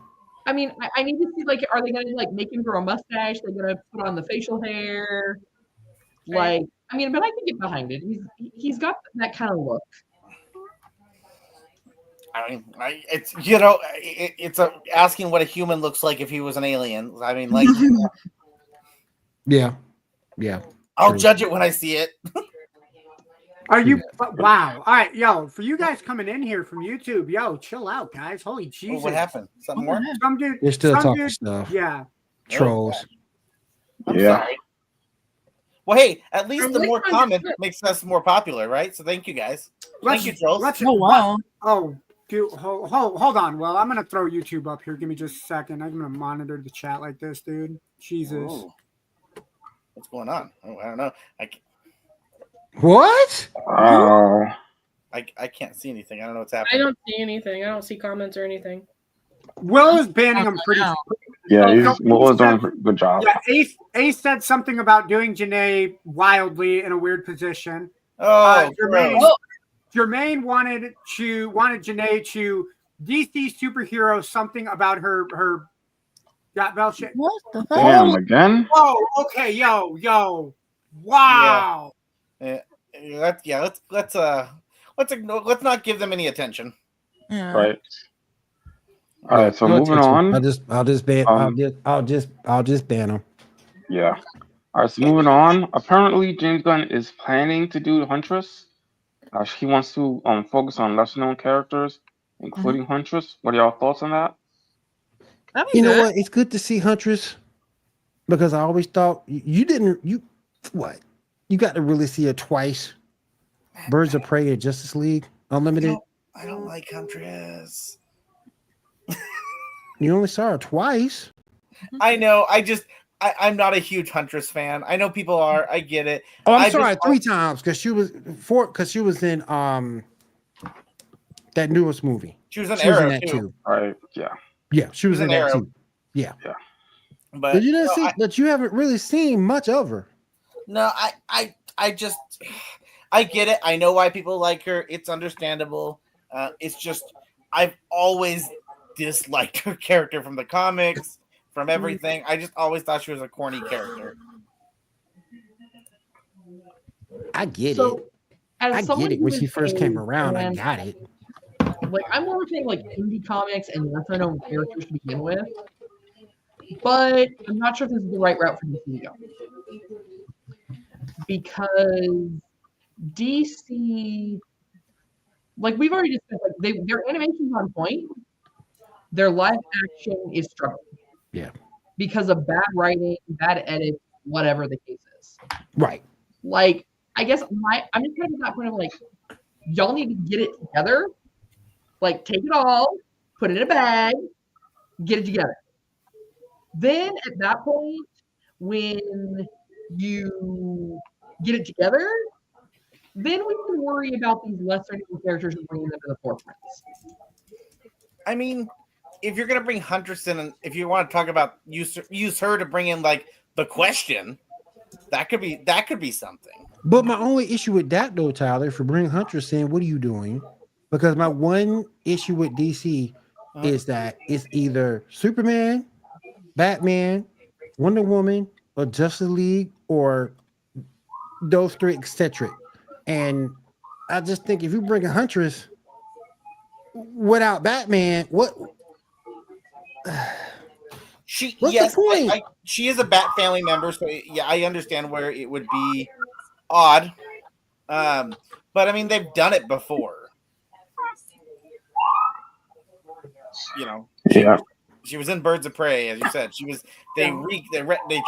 I mean, I need to see, like, are they going to, like, make him grow a mustache? They're going to put on the facial hair? Like, I mean, but I can get behind it. He's got that kind of look. I mean, it's it's asking what a human looks like if he was an alien. I mean, like, Yeah. Yeah. I'll True. judge it when I see it. Are you? Wow. All right, yo, for you guys coming in here from YouTube, yo, chill out, guys. Holy Oh, Jesus. what happened? Something more? Some dude. They're still some talking dude- stuff. Yeah. Trolls. I'm Yeah. sorry. Well, hey, at least I'm the like more trying to- comments makes us more popular, right? So thank you guys. Let's, Thank you, trolls. let's, Oh wow. oh, dude, hold on. Well, I'm gonna throw YouTube up here. Give me just a second. I'm gonna monitor the chat like this, dude. Jesus. Ooh. What's going on? Oh, I don't know. What? Wow. I can't see anything. I don't know what's I happening. don't see anything. I don't see comments or anything. Will is banning him pretty. Wow. Yeah, Oh, Will was doing a good job. Yeah, Ace said something about doing Janae wildly in a weird position. Oh, Jermaine, gross. Jermaine wanted Janae to DC superhero something about her got bell shit. What the Damn, hell? again? Oh, okay, yo, wow. Let's not give them any attention. Yeah. Right. All right, so No moving attention. on. I'll just ban. I'll just ban them. Yeah. All right, so moving on. Apparently, James Gunn is planning to do Huntress. He wants to focus on lesser-known characters, including Huntress. What are y'all thoughts on that? That'd be You know good. what? It's good to see Huntress because I always thought you got to really see her twice. Birds of Prey and Justice League Unlimited. I don't like Huntress. You only saw her twice. I know. I'm not a huge Huntress fan. I know people are. I get it. Oh, I'm I sorry, just- 3 times because she was in that newest movie. She was an She was in Arrow that too. too. All right, yeah. Yeah, she was She's in an that Arrow. too. Yeah, But you didn't no, see that. You haven't really seen much of her. No, I just I get it. I know why people like her. It's understandable. It's just I've always disliked her character from the comics, from everything. I just always thought she was a corny character. I get So, it. as I someone get it. who When is she first came a around, I fan- got it. Like, I'm more of a fan of, like, indie comics and lesser known characters to begin with. But I'm not sure if this is the right route for DC to go. Because DC, like we've already discussed, like their animation's on point. Their live action is struggling. Yeah. Because of bad writing, bad edits, whatever the case is. Right. Like, I guess I'm just kind of at that point of like, y'all need to get it together. Like, take it all, put it in a bag, get it together. Then at that point, when you get it together, then we can worry about these lesser known characters and bringing them to the forefront. I mean, if you're gonna bring Huntress in, and if you want to talk about use her to bring in like the Question, that could be something. But my only issue with that, though, Tyler, for bringing Huntress in, what are you doing? Because my one issue with DC is that it's either Superman, Batman, Wonder Woman, or Justice League, or those 3 eccentric. And I just think if you bring a Huntress without Batman, what? She What's yes, the point? she is a Bat family member, so yeah, I understand where it would be odd. But I mean, they've done it before. Yeah. She was in Birds of Prey, as you said. She was. They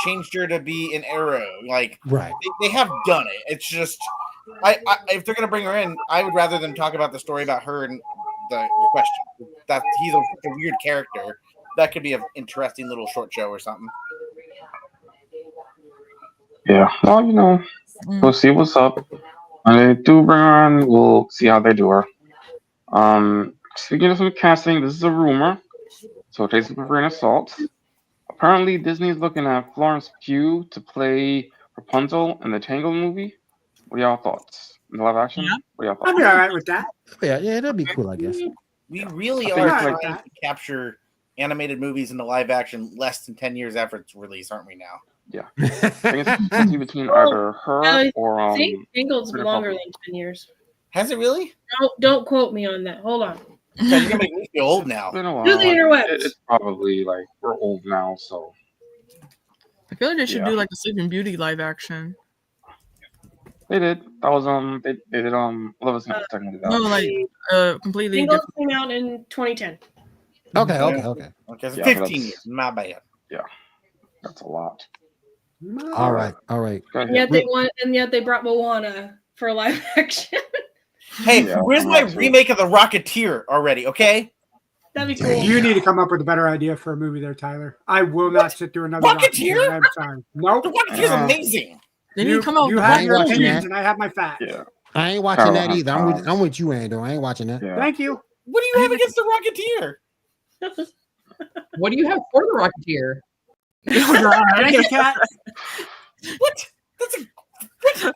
changed her to be an Arrow. Like Right. they have done it. It's just, if they're gonna bring her in, I would rather them talk about the story about her and the question that he's a weird character. That could be an interesting little short show or something. Yeah. Well, we'll see what's up. When they do bring her on, we'll see how they do her. Speaking of some casting, this is a rumor, so take it with a grain of salt. Apparently, Disney is looking at Florence Pugh to play Rapunzel in the Tangled movie. What are y'all thoughts? In the live action? Yeah. What are y'all I'll thoughts? be all right with that. Yeah, that'd be cool, I guess. We really I are think trying like to capture animated movies into live action less than 10 years after its release, aren't we now? Yeah. I think it's supposed to be between either her I or think Tangled's Peter longer Parker. than 10 years. Has it really? Don't quote me on that. Hold on. You're gonna make me feel old now. It's been a while. Do the interwebs. It's probably like we're old now, so I feel like they should Yeah. do like a Sleeping Beauty live action. they did. That was they did Love Is technically that. No, like completely Tangled different. came out in 2010. Okay. Okay, so Yeah, 15 that's- years. My bad. That's a lot. All right. Go ahead. And yet they brought Moana for live action. Hey, Yeah, where's I'm my not sure. remake of The Rocketeer already? Okay, That'd be cool. You need to come up with a better idea for a movie there, Tyler. I will not sit through another Rocketeer? I'm sorry. Nope. The Rocketeer's amazing. They need to come out You with have ain't your watching opinions, that. and I have my facts. Yeah. I ain't watching that Carol, either. I'm with you, Ando. I ain't watching that. Yeah. Thank you. What do you have against The Rocketeer? What do you have for the Rocketeer? Thank you, Kat. What? That's a. What?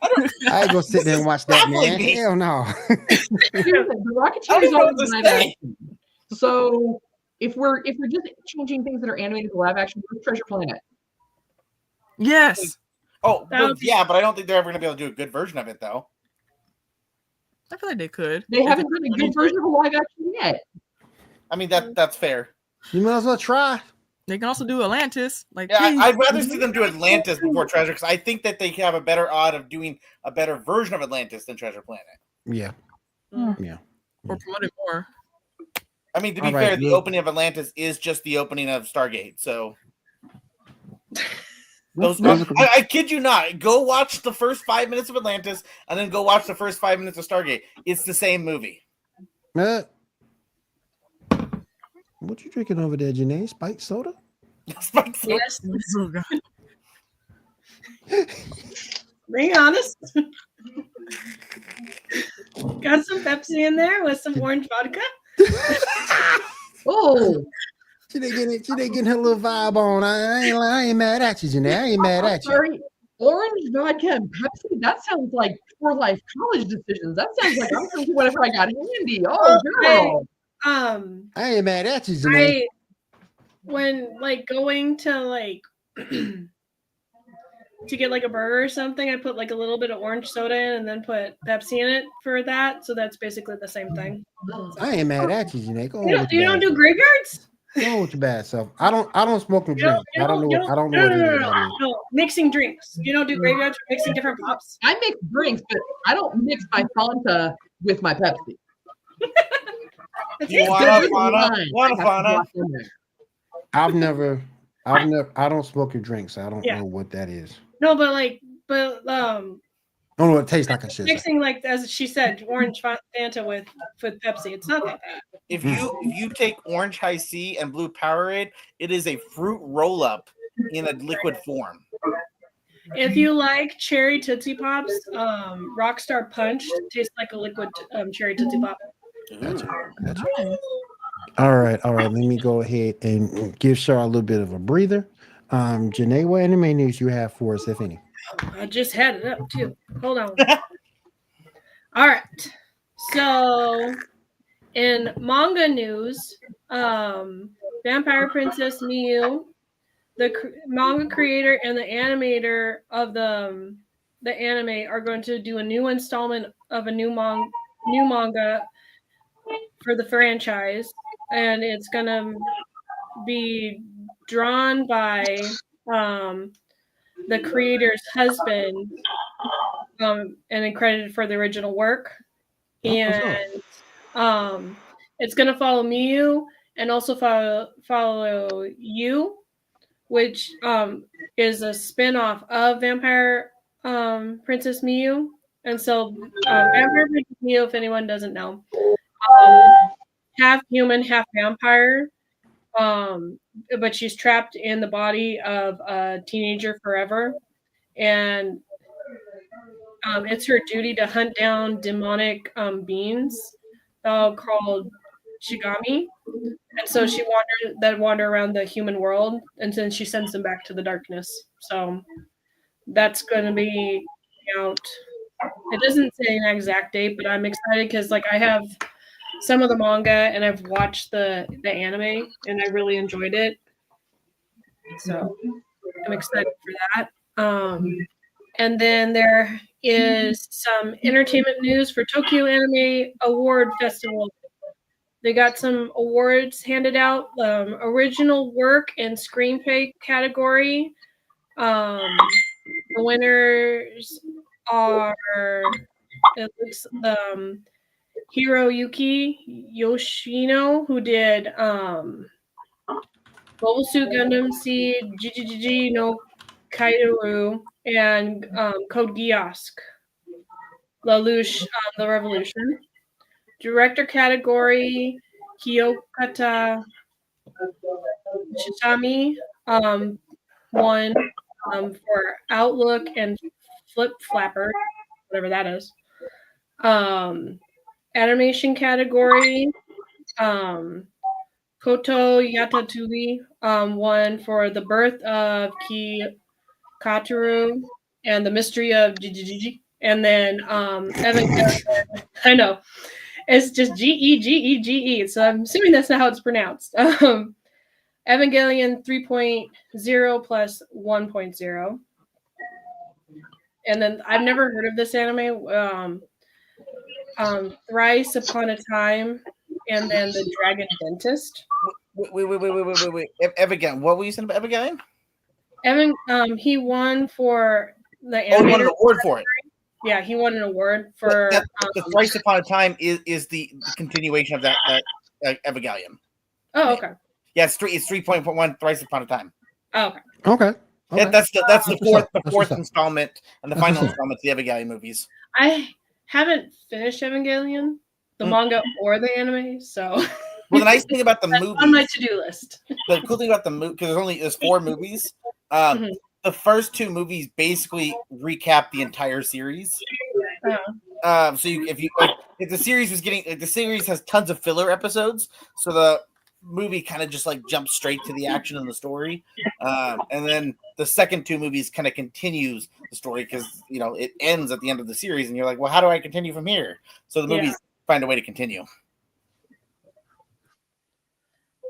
I ain't gonna sit there and watch that, Baffling man. me. Hell no. The Rocketeer is know what always to live say. action. So if we're just changing things that are animated to live action, where's Treasure Planet? Yes. Oh, That well, would be- yeah, but I don't think they're ever going to be able to do a good version of it, though. I feel like they could. They haven't done a good version of a live action yet. I mean, that's fair. You might as well try. They can also do Atlantis. Like, Yeah, please. I'd rather see them do Atlantis before Treasure, because I think that they have a better odd of doing a better version of Atlantis than Treasure Planet. Yeah. Mm. Yeah. or promote it more. I mean, to be All right, fair, the look. opening of Atlantis is just the opening of Stargate, so... I kid you not. Go watch the first 5 minutes of Atlantis, and then go watch the first 5 minutes of Stargate. It's the same movie. What you drinking over there, Janae? Spiked soda? Yes. Oh, God. Being honest. Got some Pepsi in there with some orange vodka. Oh, She didn't getting her little vibe on. I ain't mad at you, Janae. I ain't mad I'm at you. sorry. Orange vodka and Pepsi? That sounds like for life college decisions. That sounds like I'm going to do whatever I got handy. Oh, girl. I I ain't mad at you, Janae. when like going to like to get like a burger or something, I put like a little bit of orange soda in and then put Pepsi in it for that. So that's basically the same thing. I ain't mad at you, Janae. Go on You with don't, you your don't bad do graveyards? Go on with your bad self. I don't smoke no You don't, drink. you I don't know. you I don't know what any of that is. no. Mixing drinks. You don't do graveyards for mixing different pops? I mix drinks, but I don't mix my Fanta with my Pepsi. You There's want a a line want a I have to Fanta? drop in there. I've never. I don't smoke your drinks. So I don't Yeah. know what that is. No, but I don't know what it tastes like. I should say. mixing like as she said, orange Fanta with Pepsi. It's not that bad. If you take Orange High C and Blue Powerade, it is a fruit roll up in a liquid form. If you like cherry Tootsie Pops, Rockstar Punch tastes like a liquid cherry Tootsie Pop. Gotcha. All right. Let me go ahead and give Char a little bit of a breather. Janae, what anime news you have for us, if any? I just had it up too. Hold on. All right. So, in manga news, Vampire Princess Miyu, the manga creator and the animator of the anime, are going to do a new installment of a new manga for the franchise, and it's gonna be drawn by the creator's husband, and then credited for the original work. And it's gonna follow Miyu and also follow You, which is a spin-off of Vampire Princess Miyu. And so Vampire Princess Miyu, if anyone doesn't know, half human, half vampire. But she's trapped in the body of a teenager forever. And it's her duty to hunt down demonic beings called Shigami. And so she wander around the human world, and then she sends them back to the darkness. So that's going to be out. It doesn't say an exact date, but I'm excited because like I have some of the manga and I've watched the anime and I really enjoyed it. So I'm excited for that. And then there is some entertainment news for Tokyo Anime Award Festival. They got some awards handed out. Original work and screenplay category. The winners are Hiroyuki Yoshino, who did Mobile Suit Gundam Seed, GGG no Kaidoru, and Code Geass, Lelouch, The Revolution. Director category, Kiyokata Shitami won for Outlook and Flip Flapper, whatever that is. Animation category, Koto Yatatui won for The Birth of Kataru and The Mystery of Gigi. And then Evan, I know. It's just Gegege. So I'm assuming that's not how it's pronounced. Evangelion 3.0 plus 1.0. And then I've never heard of this anime. Thrice Upon a Time, and then The Dragon Dentist. Wait. Evangelion. What were you saying about Evangelion? He won for the animator. Oh, he won an award for it. Yeah, he won an award for the Thrice Upon a Time is the continuation of that Evangelion. Oh, okay. Yeah, it's 3.1 Thrice Upon a Time. Oh, okay. Okay. That's the fourth installment and the final installment of the Evangelion movies. I haven't finished Evangelion, the manga or the anime, so. Well, the nice thing about the movie on my to-do list. The cool thing about the movie, because there's 4 movies. The first 2 movies basically recap the entire series. So if the series was getting, the series has tons of filler episodes, so the movie kind of just like jumps straight to the action and the story, and then the second 2 movies kind of continues the story because it ends at the end of the series, and you're like, well, how do I continue from here? So the movies find a way to continue.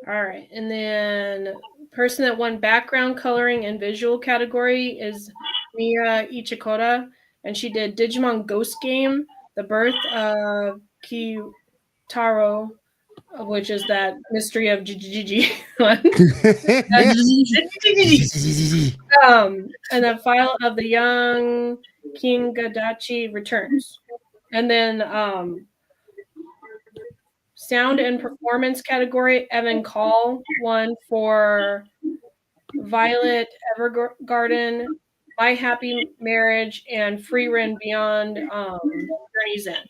All right, and then person that won background coloring and visual category is Miya Ichikota, and she did Digimon Ghost Game, The Birth of Kitaro, which is that Mystery of Gigi one. And the File of the Young King Gadachi Returns. And then sound and performance category, Evan Call won for Violet Evergarden, My Happy Marriage, and Free Run Beyond Journey's End.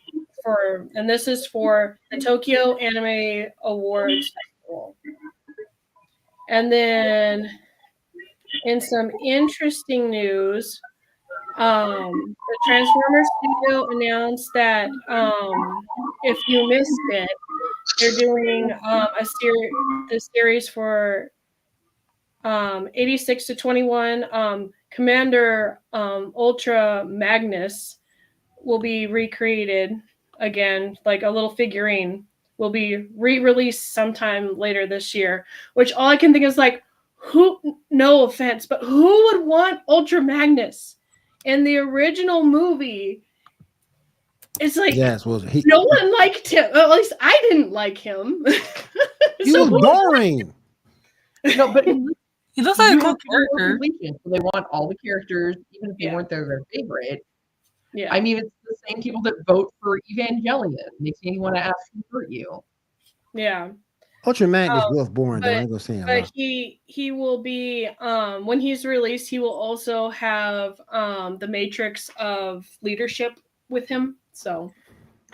And this is for the Tokyo Anime Awards Festival. And then in some interesting news, the Transformers studio announced that if you missed it, they're doing the series for 86 to 21. Commander Ultra Magnus will be recreated again, like a little figurine will be re-released sometime later this year, which all I can think is like, no offense, but who would want Ultra Magnus in the original movie? It's like, no one liked him. Well, at least I didn't like him. He was boring. No, but he looks like a cool character. So they want all the characters, even if they weren't their favorite. Yeah, I mean, it's the same people that vote for Evangelion. Makes me want to ask who hurt you. Yeah. Ultra Magnus was boring though. I ain't gonna say him. But he will be when he's released, he will also have the Matrix of leadership with him. So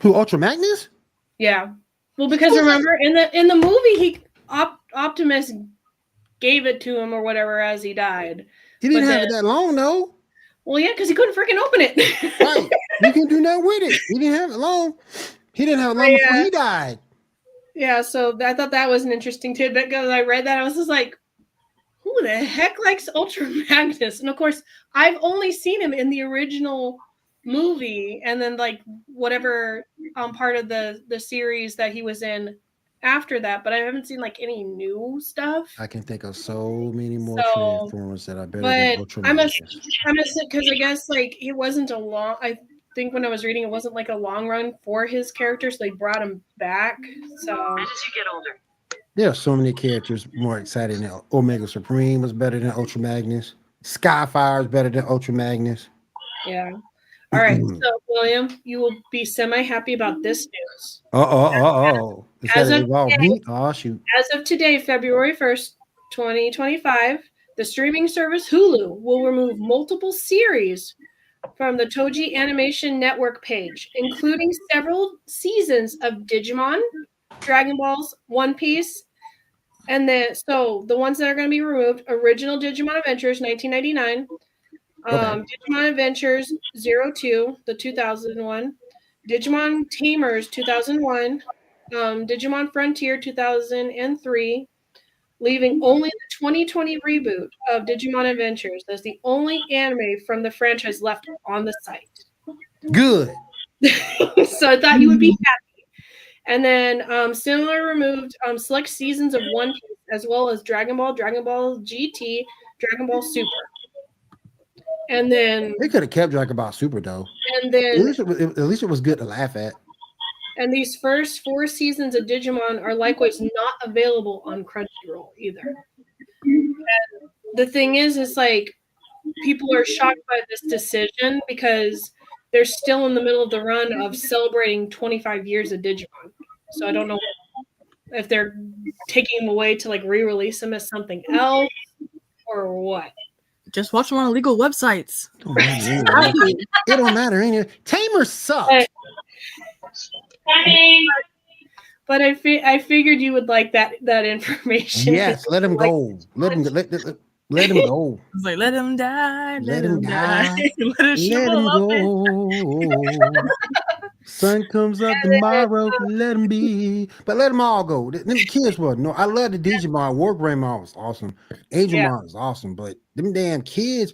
Who, Ultra Magnus? yeah. Well, because remember in the movie Optimus gave it to him or whatever as he died. He didn't have it that long though. Well, yeah, because he couldn't freaking open it. Right. You can do nothing with it. He didn't have it long. He didn't have it long before he died. Yeah, so I thought that was an interesting tidbit because I read that. I was just like, who the heck likes Ultra Magnus? And of course, I've only seen him in the original movie and then like whatever part of the series that he was in after that, but I haven't seen like any new stuff. I can think of so many more Transformers that are better than Ultra I'm Magnus. because I guess like it wasn't a long. I think when I was reading, it wasn't like a long run for his character, so they brought him back. So as you get older, There are so many characters more exciting than Omega Supreme was better than Ultra Magnus. Skyfire is better than Ultra Magnus. Yeah. All right, so William, you will be semi-happy about this news. As of today, February 1st, 2025, the streaming service Hulu will remove multiple series from the Toji Animation Network page, including several seasons of Digimon, Dragon Balls, One Piece, and the ones that are going to be removed: original Digimon Adventures, 1999. Digimon Adventures 02, the 2001, Digimon Tamers 2001, Digimon Frontier 2003, leaving only the 2020 reboot of Digimon Adventures as the only anime from the franchise left on the site. Good. So I thought you would be happy. And then similar removed select seasons of One Piece as well as Dragon Ball, Dragon Ball GT, Dragon Ball Super. And then they could have kept Dragon Ball Super though. And then at least it was good to laugh at. And these first 4 seasons of Digimon are likewise not available on Crunchyroll either. And the thing is like people are shocked by this decision because they're still in the middle of the run of celebrating 25 years of Digimon. So I don't know if they're taking them away to like re-release them as something else or what. Just watch them on illegal websites. It don't matter. Ain't it? Tamers suck. But I figured you would like that information. Yes, let him go. Let him go. It's like let him die. Let him die. Let him go. Sun comes up tomorrow. Let him be. But let them all go. Them kids were no. I love the Digimon. Wargreymon was awesome. Angelmon was awesome. But them damn kids,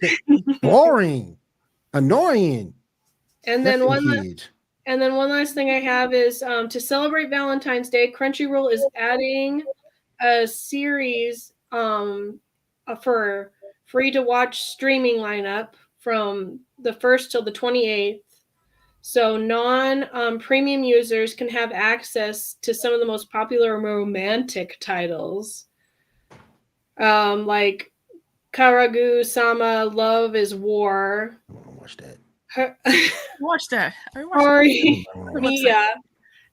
boring, annoying. And then one last thing I have is to celebrate Valentine's Day, Crunchyroll is adding a series for free to watch streaming lineup from the 1st till the 28th. So non-premium users can have access to some of the most popular romantic titles, like Karagu-sama, Love is War. I want to watch that. Watch that. Mia,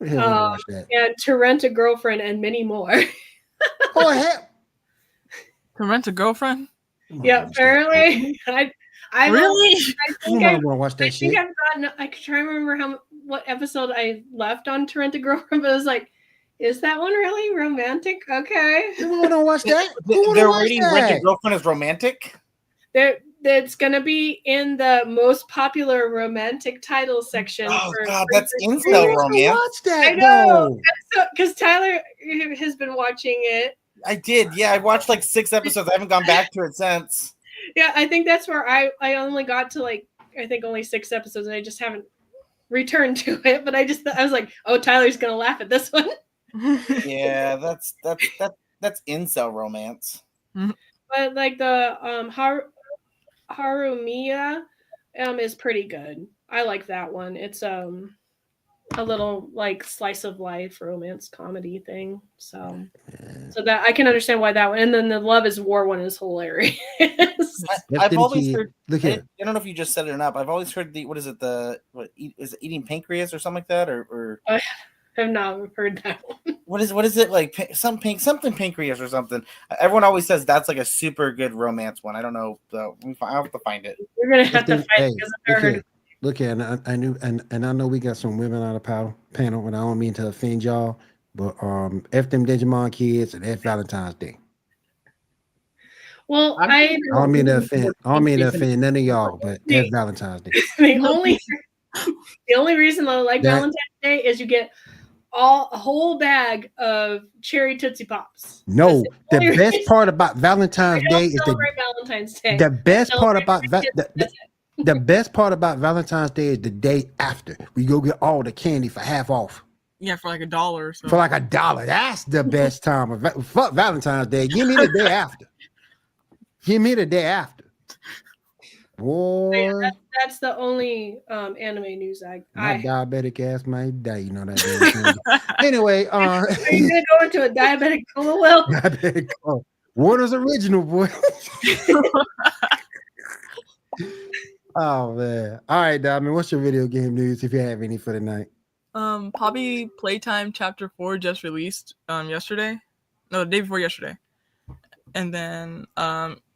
and To Rent a Girlfriend, and many more. Oh, hell. To Rent a Girlfriend? Yeah, apparently. I really? I think I watch that shit. I've gotten. I can try to remember what episode I left on To Rent a Girlfriend, but I was like, is that one really romantic? Okay. Who want to watch that? They're rating Rent a Girlfriend as romantic? That's going to be in the most popular romantic title section. Oh, God, that's incel romance. Watch that, I know. Because Tyler has been watching it. I did. Yeah, I watched like 6 episodes. I haven't gone back to it since. Yeah, I think that's where I only got to like, I think only 6 episodes, and I just haven't returned to it. But I was like, oh, Tyler's going to laugh at this one. Yeah, that's incel romance. But like the Harumiya is pretty good. I like that one. It's a little like slice of life romance comedy thing. So that I can understand why that one. And then the Love is War one is hilarious. I've always heard. I don't know if you just set it up. I've always heard is it Eating Pancreas or something like that? Or I have not heard that one. what is it like? Something pancreas or something. Everyone always says that's like a super good romance one. I don't know though. I have to find it. You're gonna have to find Hey, it because I've never heard. look here, and I knew, and I know we got some women on the panel, and I don't mean to offend y'all, but F them Digimon kids and F Valentine's Day. Well, I don't mean to offend none of y'all, but F Valentine's Day. The only reason I like Valentine's Day is you get a whole bag of cherry Tootsie Pops. No, the best part about Valentine's Day is Valentine's Day. The best part about the best part about Valentine's Day is the day after. We go get all the candy for half off. Yeah, for like $1 or so. For like $1. That's the best time of fuck Valentine's Day. Give me the day after. Give me the day after. Boy. Yeah, that's the only anime news My diabetic ass might die. You know that. Anyway, are you gonna go into a diabetic coma? Well, diabetic coma. Warner's original, boy. Oh man. All right, Diamond. What's your video game news if you have any for tonight? Poppy Playtime Chapter 4 just released yesterday. No, the day before yesterday. And then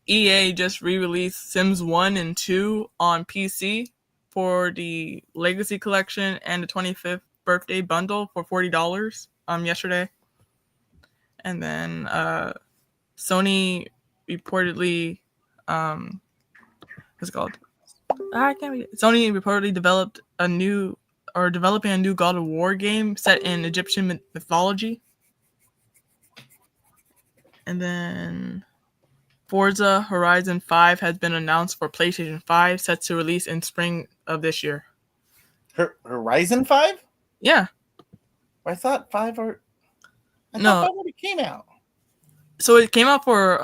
EA just re-released Sims 1 and 2 on PC for the Legacy Collection and the 25th birthday bundle for $40 yesterday. And then Sony reportedly what's it called? I can't read it. Sony reportedly developing a new God of War game set in Egyptian mythology. And then Forza Horizon 5 has been announced for PlayStation 5, set to release in spring of this year. Horizon 5? Yeah. I thought 5 or... I No. thought 5 already came out. So it came out for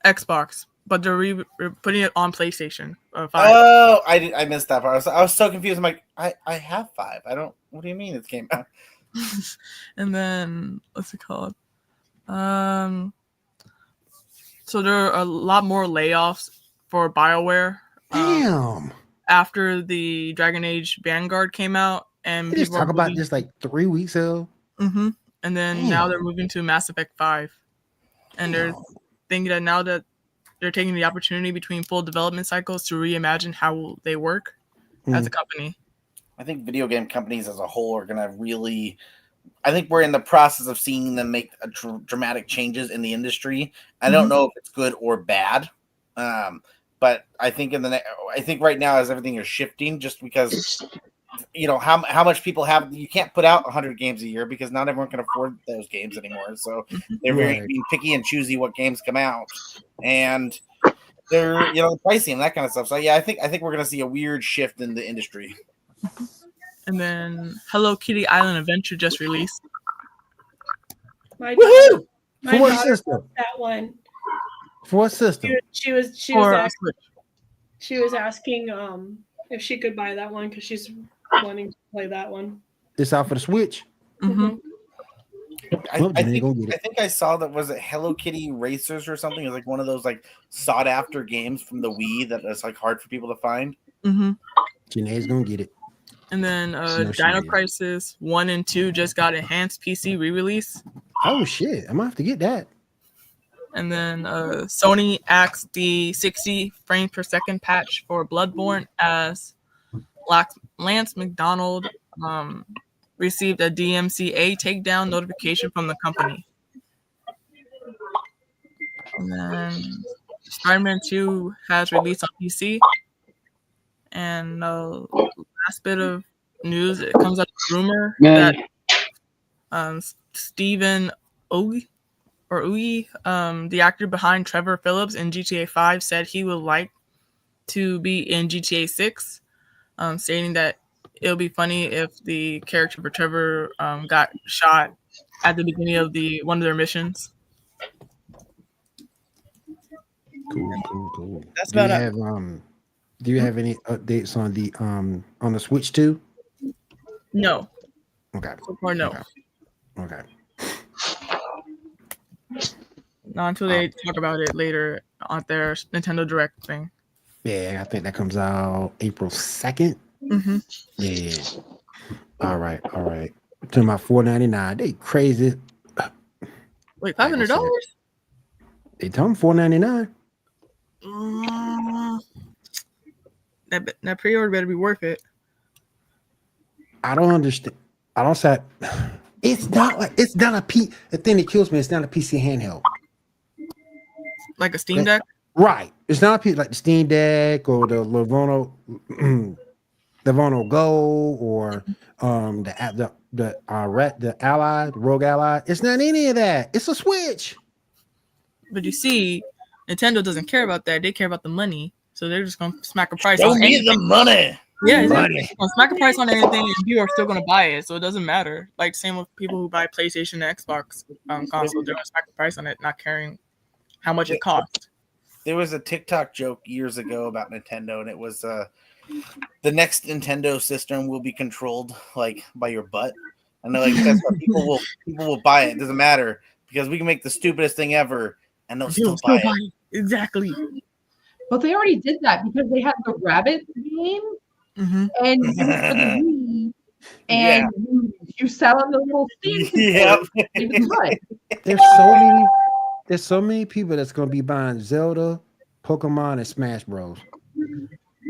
Xbox, but they're putting it on PlayStation 5. Oh, I missed that part. I was so confused. I'm like, I have 5. I don't... What do you mean it came out? And then, what's it called? So there are a lot more layoffs for BioWare. Damn. After the Dragon Age Vanguard came out, and They just talk about this like 3 weeks ago. Mm-hmm. And then now they're moving to Mass Effect 5, and they're thinking that now that they're taking the opportunity between full development cycles to reimagine how they work as a company. I think video game companies as a whole are going to really... I think we're in the process of seeing them make dramatic changes in the industry. I don't know if it's good or bad, but I think I think right now as everything is shifting, just because how much people have, you can't put out 100 games a year because not everyone can afford those games anymore. So they're being picky and choosy what games come out, and they're pricing and that kind of stuff. So yeah, I think we're going to see a weird shift in the industry. And then Hello Kitty Island Adventure just released. My For what daughter system? loved that one. For what system? She was asking if she could buy that one because she's wanting to play that one. It's out for the Switch. Mm-hmm. I think I saw that, was it Hello Kitty Racers or something? It was like one of those like sought after games from the Wii that is like hard for people to find. Mm-hmm. Janae's gonna get it. And then Dino Crisis 1 and 2 just got enhanced PC re-release. Oh shit, I'm gonna have to get that. And then Sony axed the 60 frames per second patch for Bloodborne as Lance McDonald received a DMCA takedown notification from the company. And then Spider-Man 2 has released on PC. And last bit of news, it comes out a rumor that Stephen Ogie, the actor behind Trevor Phillips in GTA 5, said he would like to be in GTA 6, stating that it would be funny if the character for Trevor got shot at the beginning of one of their missions. Cool. That's about it. Do you have any updates on the Switch 2? No. Okay. So far, no. Okay. Not until they talk about it later on their Nintendo Direct thing. Yeah, I think that comes out April 2nd. Mm-hmm. Yeah. All right. To my $4.99. They crazy. Wait, $500? They told them $4.99. That pre-order better be worth it. I don't understand. I don't say it's not a P. The thing that kills me, it's not a PC handheld. Like a Steam Deck? Right. It's not a P like the Steam Deck or the Lenovo Go or the Ally, the Rogue Ally. It's not any of that. It's a Switch. But you see, Nintendo doesn't care about that. They care about the money. So they're just gonna smack a price Show on me anything. the money. Yeah, Money. exactly. Gonna smack a price on anything, and people are still gonna buy it. So it doesn't matter. Like same with people who buy PlayStation and Xbox console. They're gonna smack the price on it, not caring how much it costs. There was a TikTok joke years ago about Nintendo, and it was the next Nintendo system will be controlled like by your butt. And they're like, that's what people will buy it. It doesn't matter because we can make the stupidest thing ever, and they'll still buy it. Exactly. But they already did that because they had the Rabbit game, and it was for the Wii, and you sat on the little stand. Yep. There's so many people that's gonna be buying Zelda, Pokemon, and Smash Bros.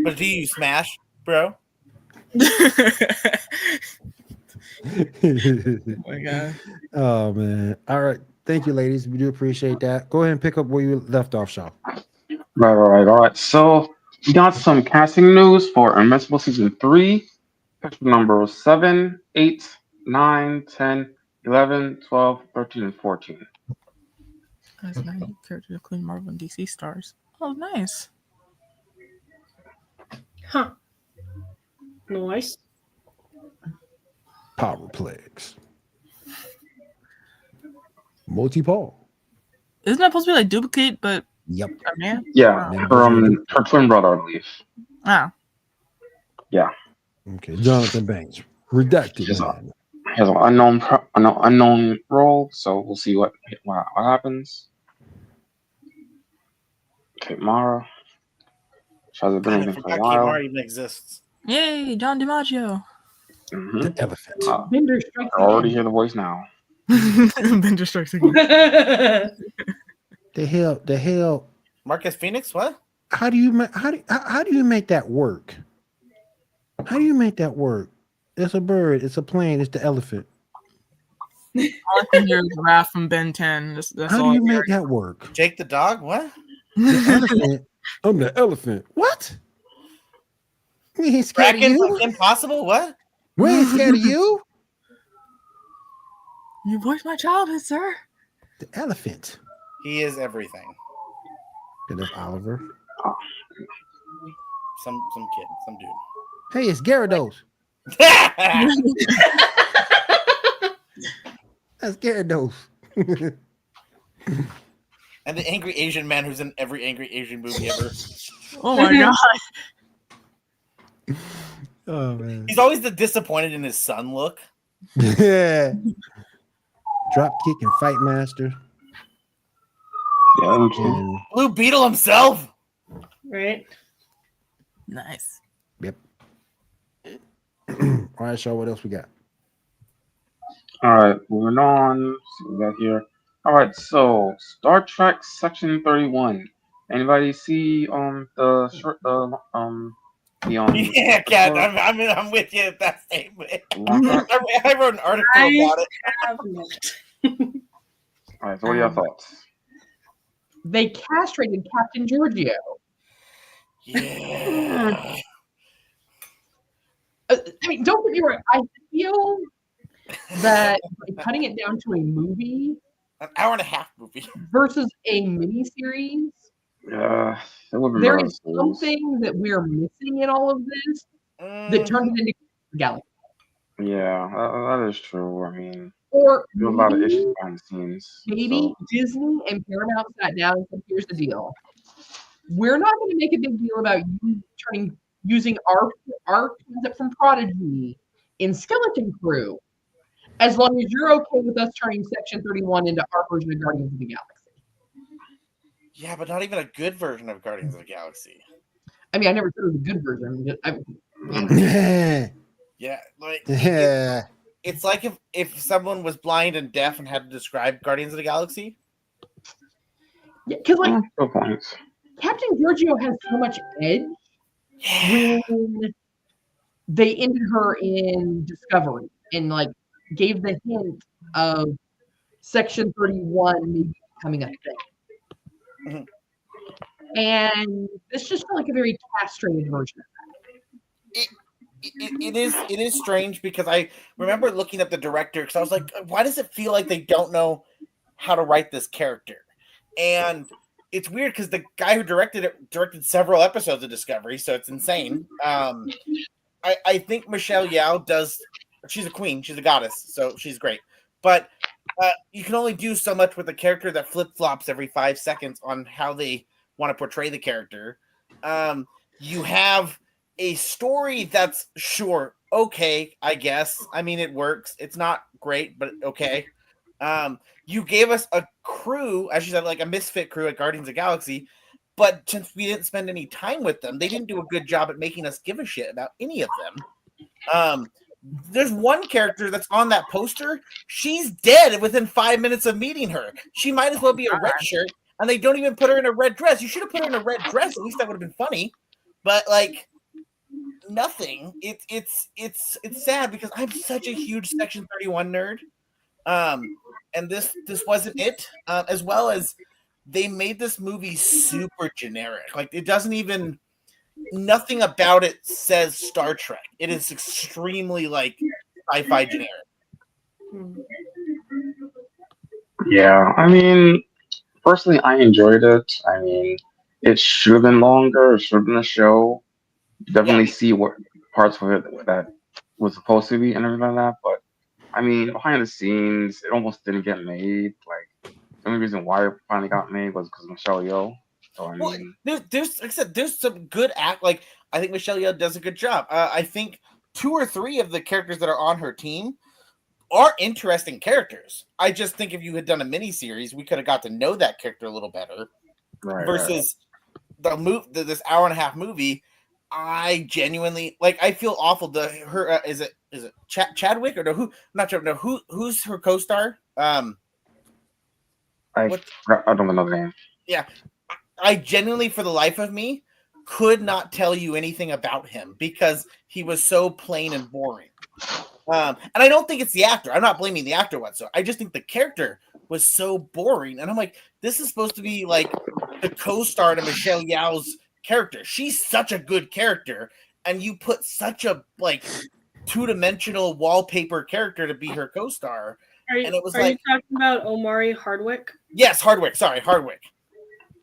But do you Smash, bro? Oh my god. Oh man. All right. Thank you, ladies. We do appreciate that. Go ahead and pick up where you left off, Shaw. Right. So we got some casting news for Invincible Season 3. Number 7, 8, 9, 10, 11, 12, 13, and 14. That's 90 characters, including Marvel and DC stars. Oh, nice. Huh. Nice. Powerplex. Multi-Paul. Isn't that supposed to be like Duplicate, but Yep. a man? Yeah, her twin brother, I believe. Ah. Yeah. Okay. Jonathan Banks. Redacted. He has an unknown role, so we'll see what happens. Okay, Mara. She hasn't been anything for a while. Mara even exists. Yay, John DiMaggio. Mm-hmm. The elephant. Bender strikes I already hear the voice now. Bender strikes again. The hell. Marcus Phoenix, what? How do you make that work? How do you make that work? It's a bird. It's a plane. It's the elephant. All I can hear is Raph from Ben 10. That's How all do you I hear. make that work? Jake the dog, what? The elephant. I'm the elephant. What? We ain't scared of Brackens you. like Impossible, what? We ain't scared of you. You voiced my childhood, sir. The elephant. He is everything. It is Oliver. Some kid, some dude. Hey, it's Gyarados. That's Gyarados. And the angry Asian man who's in every angry Asian movie ever. Oh my god. Oh man. He's always the disappointed in his son look. Yeah. Drop kick and fight master. Yeah, okay. And, Blue Beetle himself. Right? Nice. yep. All right, Shaw, what else we got? All right, moving on. See what we got here. All right, so Star Trek Section 31. Anybody see the short Yeah, Kat, I'm with you at that statement. I wrote an article about it. Have not. All right, so what are your thoughts? They castrated Captain Giorgio. Yeah. I mean, don't get me wrong. I feel that by cutting it down to a movie An hour and a half movie. versus a miniseries, Yeah, it would be there better is series. something that we're missing in all of this that turned it into Galaxy. Yeah, that is true. I mean, Or there's a lot of maybe, issues behind the scenes. maybe Disney and Paramount sat down and said, "Here's the deal. We're not going to make a big deal about you using our concept from Prodigy in Skeleton Crew, as long as you're okay with us turning Section 31 into our version of Guardians of the Galaxy." Yeah, but not even a good version of Guardians of the Galaxy. I mean, I never said it was a good version. Yeah. Yeah, like Yeah. It's like if someone was blind and deaf and had to describe Guardians of the Galaxy. Yeah, because like Good points. Captain Giorgio has so much edge when they ended her in Discovery and like gave the hint of Section 31 maybe becoming a thing. And this just felt like a very castrated version of that. It is strange because I remember looking at the director because I was like, why does it feel like they don't know how to write this character? And it's weird because the guy who directed it directed several episodes of Discovery, so it's insane. I think Michelle Yeoh does. She's a queen. She's a goddess, so she's great. But you can only do so much with a character that flip-flops every 5 seconds on how they want to portray the character. You have a story that's sure, okay, I guess. I mean, it works. It's not great, but okay. You gave us a crew, as you said, like a misfit crew at Guardians of the Galaxy, but since we didn't spend any time with them, they didn't do a good job at making us give a shit about any of them. There's one character that's on that poster. She's dead within 5 minutes of meeting her. She might as well be a red shirt, and they don't even put her in a red dress. You should have put her in a red dress. At least that would have been funny. But like nothing. It's sad because I'm such a huge Section 31 nerd. And this wasn't it. As well as they made this movie super generic. Like it doesn't even. Nothing about it says Star Trek. It is extremely like sci-fi generic. Yeah, I mean, personally, I enjoyed it. I mean, it should have been longer. It should have been a show. Definitely see what parts of it that was supposed to be and everything like that. But I mean, behind the scenes, it almost didn't get made. Like the only reason why it finally got made was because of Michelle Yeoh. So I mean, there's like I said, there's some good act. Like I think Michelle Yeoh does a good job. I think 2 or 3 of the characters that are on her team are interesting characters. I just think if you had done a miniseries, we could have got to know that character a little better. right, Versus this hour and a half movie. I genuinely like. I feel awful. Her is it Chadwick or no? Who's her co-star? I don't know the name. Yeah. I genuinely, for the life of me, could not tell you anything about him because he was so plain and boring. And I don't think it's the actor. I'm not blaming the actor whatsoever. I just think the character was so boring. And I'm like, this is supposed to be like the co-star to Michelle Yeoh's character. She's such a good character. And you put such a like 2-dimensional wallpaper character to be her co-star. Are you talking about Omari Hardwick? Yes, Hardwick. Sorry, Hardwick.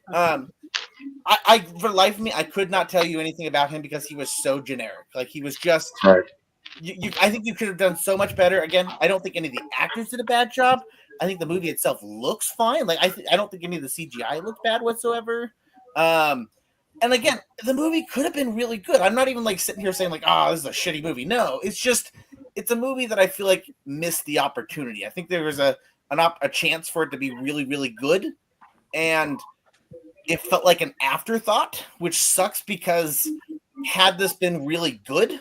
I for the life of me, I could not tell you anything about him because he was so generic. Like he was just. Right. I think you could have done so much better. Again, I don't think any of the actors did a bad job. I think the movie itself looks fine. Like I don't think any of the CGI looked bad whatsoever. And again, the movie could have been really good. I'm not even like sitting here saying like, oh, this is a shitty movie. No, it's a movie that I feel like missed the opportunity. I think there was a chance for it to be really, really good, and it felt like an afterthought, which sucks because had this been really good,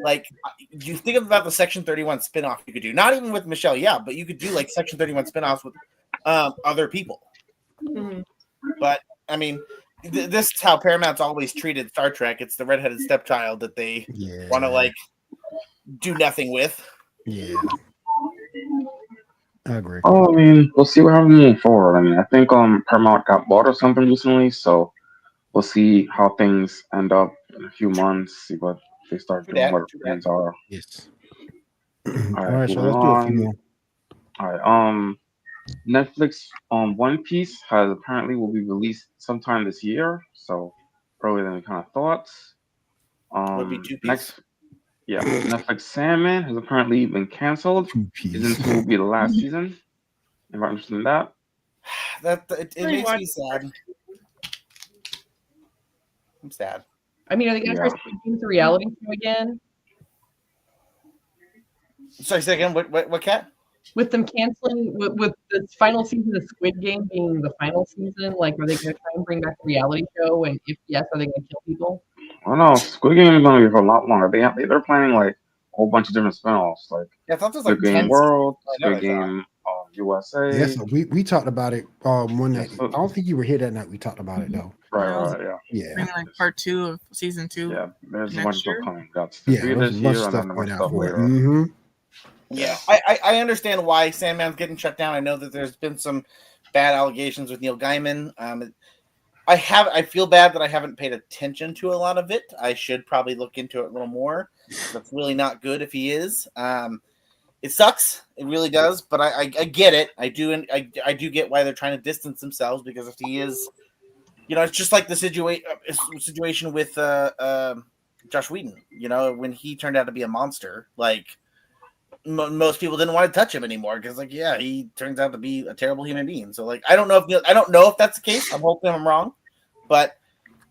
like you think about the Section 31 spinoff you could do, not even with Michelle Yeoh, but you could do like Section 31 spinoffs with other people. Mm-hmm. But I mean, this is how Paramount's always treated Star Trek. It's the redheaded stepchild that they want to like do nothing with. Yeah. I agree. Oh, I mean, we'll see what happens moving forward. I mean, I think Paramount got bought or something recently, so we'll see how things end up in a few months. See what they start doing, what plans are. Yes. All All right, so let's do a few more. All right. Netflix One Piece has apparently will be released sometime this year, so earlier than we kind of thought. Would be 2 Piece. Next. Yeah, Netflix Sandman has apparently been canceled. Season 2 will be the last season. Am I interested in that? It makes me sad. I'm sad. I mean, are they going to try to the reality show again? Sorry, say again. What cat? With them canceling, with the final season of Squid Game being the final season, like, are they going to try and bring back the reality show? And if yes, are they going to kill people? I don't know. Squid Game is going to be for a lot longer. They're planning like whole bunch of different spinoffs, like Yeah, I thought there was like Squid 10 Game World, seasons. I never Squid saw it. Game USA. Yes, we talked about it one night. so- I don't think you were here that night. We talked about it though. Right, yeah. Yeah. Bring like part 2 of season 2. Yeah, there's a Next bunch of year? stuff coming. Got Yeah, three there's this a bunch year, of and stuff then a coming bunch of out stuff for it. later. Mm-hmm. Yeah, I understand why Sandman's getting shut down. I know that there's been some bad allegations with Neil Gaiman. I feel bad that I haven't paid attention to a lot of it. I should probably look into it a little more. That's really not good if he is. It sucks. It really does. But I get it. I do get why they're trying to distance themselves, because if he is, it's just like the situation with Josh Whedon. When he turned out to be a monster, like most people didn't want to touch him anymore because, like, yeah, he turns out to be a terrible human being. So, like, I don't know if that's the case. I'm hoping I'm wrong, but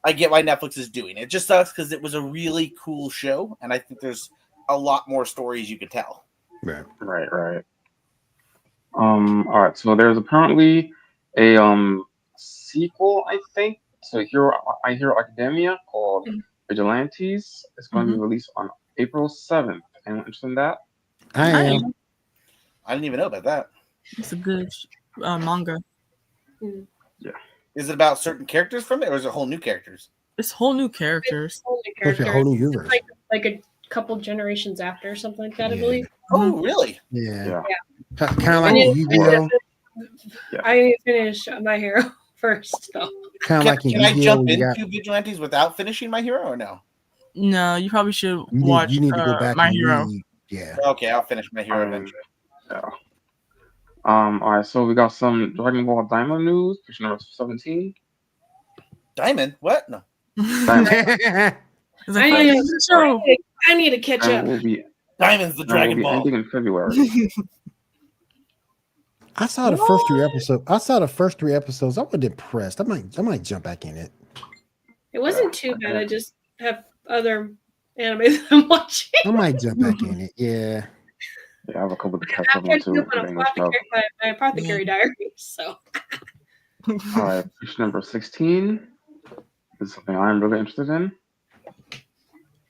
I get why Netflix is doing it. It just sucks because it was a really cool show, and I think there's a lot more stories you could tell. Right. All right. So there's apparently a sequel, I think, to My Hero Academia called Vigilantes. It's going to be released on April 7th. Anyone interested in that? I am. I didn't even know about that. It's a good manga. Yeah. Is it about certain characters from it, or is it whole new characters? It's whole new characters. It's a whole new universe. Like a couple generations after, or something like that, I Yeah. believe. Oh, really? Yeah. Yeah. Kind of like Yu-Gi-Oh. I need to finish My Hero first, though. Kind of like in Can I Yu-Gi-Oh. jump you got- into Vigilantes without finishing My Hero, or no? No, you probably should You watch need to go back My and Hero. read. Yeah. Okay, I'll finish My Hero eventually. Yeah. All right. So we got some Dragon Ball Diamond news. Picture number 17. Diamond? What? No. It's like, I need to catch up. Will be Diamond's the Dragon Ball. ending in February. I saw the first 3 episodes. I was impressed. I might jump back in it. It wasn't too bad. I just have other anime that I'm watching. I might jump back in it. Yeah. Yeah, I have a couple to catch I'm up on catching too. up on my apothecary diary. So. All right, picture number 16. This is something I'm really interested in.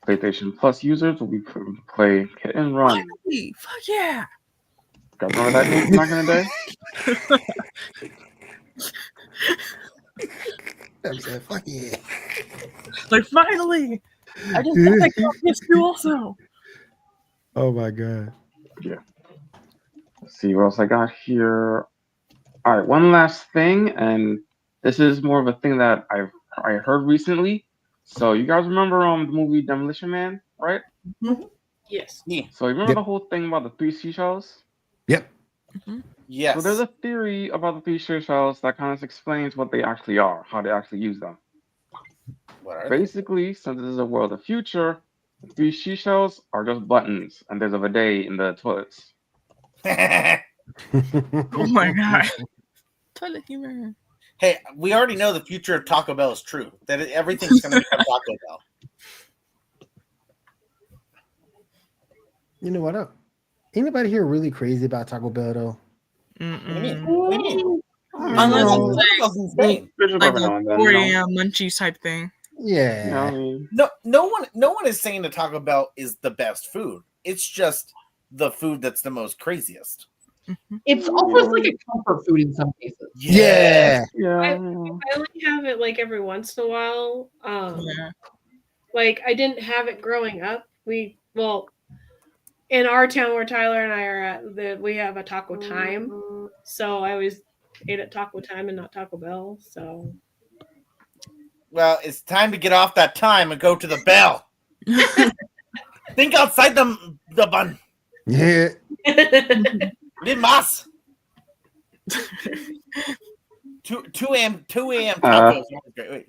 PlayStation Plus users will be able to play Hit and Run. Fuck yeah! Guys remember that game back in the day? I said, fuck yeah. Like, finally! I just got that on PS2 also. Oh my god. Yeah. Let's see what else I got here. All right, one last thing, and this is more of a thing that I heard recently. So you guys remember the movie Demolition Man, right? Yes. Yeah. So you remember the whole thing about the 3 seashells? Yep. Yes. So there's a theory about the 3 seashells that kind of explains what they actually are, how they actually use them. What are they? Basically, since this is a world of future, the 3 seashells are just buttons, and there's a bidet in the toilets. Oh my god. Toilet humor. Hey, we already know the future of Taco Bell is true. That everything's going to become Taco Bell. You know what? Anybody here really crazy about Taco Bell though? What do you mean? What do you mean? Unless No. it's Insane. There's just like every now a and then, 4 you know? a.m. munchies type thing. Yeah. You know, I mean, No one is saying that Taco Bell is the best food. It's just the food that's the most craziest. It's almost like a comfort food in some cases. Yeah. I only have it like every once in a while. Yeah. Like I didn't have it growing up. In our town where Tyler and I are at, we have a Taco Time. So I always ate at Taco Time and not Taco Bell. So Well, it's time to get off that time and go to the bell. Think outside the bun. Yeah. Did mas. 2 a.m. tacos. Wait.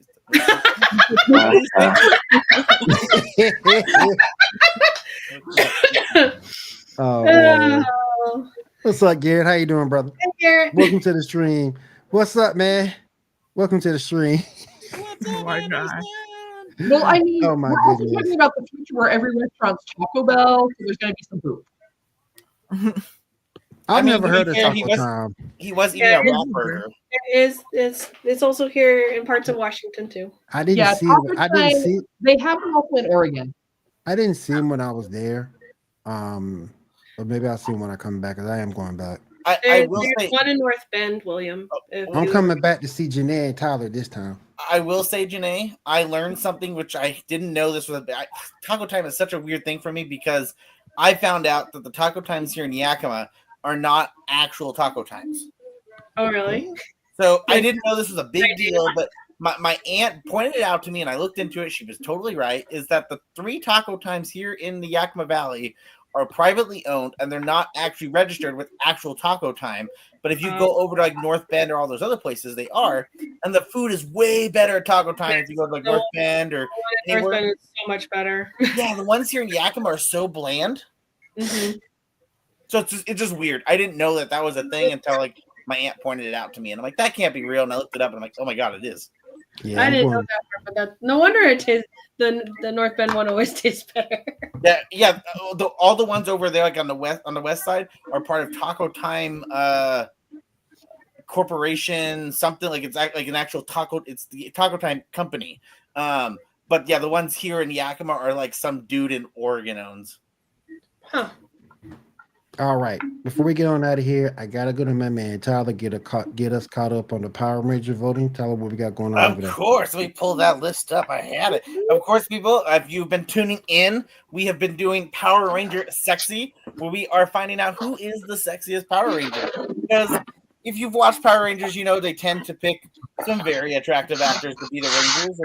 Oh, man. Oh, What's up, Garrett? How you doing, brother? hey, Garrett. Welcome to the stream. What's up, man? Welcome to the stream. Oh my god. Well, I mean, Oh, my we're also goodness. talking about the future where every restaurant's Taco Bell, so there's going to be some food. I've mean, never to be heard of fair, he Taco was- Time. He was eating Yeah, a raw burger. It's also here in parts of Washington too. I didn't Yeah, see Taco him. I didn't Time- see. They have them also in Oregon. I didn't see him when I was there. Or maybe I'll see when I come back, because I am going back. I will There's say one in North Bend, William. I'm coming back to see Janae and Tyler this time. I will say, Janae, I learned something which I didn't know this was Taco Time is such a weird thing for me because I found out that the Taco Times here in Yakima are not actual Taco Times. Oh, really? So I didn't know this was a big deal, but my aunt pointed it out to me and I looked into it. She was totally right, is that the 3 Taco Times here in the Yakima Valley are privately owned and they're not actually registered with actual Taco Time. But if you go over to like North Bend or all those other places, they are. And the food is way better at Taco Time if you go to like North Bend or North Bend is so much better. Yeah, the ones here in Yakima are so bland. Mm-hmm. So it's just weird. I didn't know that was a thing until like my aunt pointed it out to me, and I'm like, that can't be real. And I looked it up, and I'm like, oh my god, it is. Yeah, I didn't know that part, but no wonder it tastes. The North Bend one always tastes better. Yeah. All the ones over there, like on the west side, are part of Taco Time Corporation, something like it's like an actual taco. It's the Taco Time company. But yeah, the ones here in Yakima are like some dude in Oregon owns. Huh. All right. Before we get on out of here, I gotta go to my man Tyler, get us caught up on the Power Ranger voting. Tyler, what we got going on over there? Of course, let me pull that list up. I had it. Of course, people, if you've been tuning in, we have been doing Power Ranger Sexy, where we are finding out who is the sexiest Power Ranger. Because if you've watched Power Rangers, you know they tend to pick some very attractive actors to be the Rangers,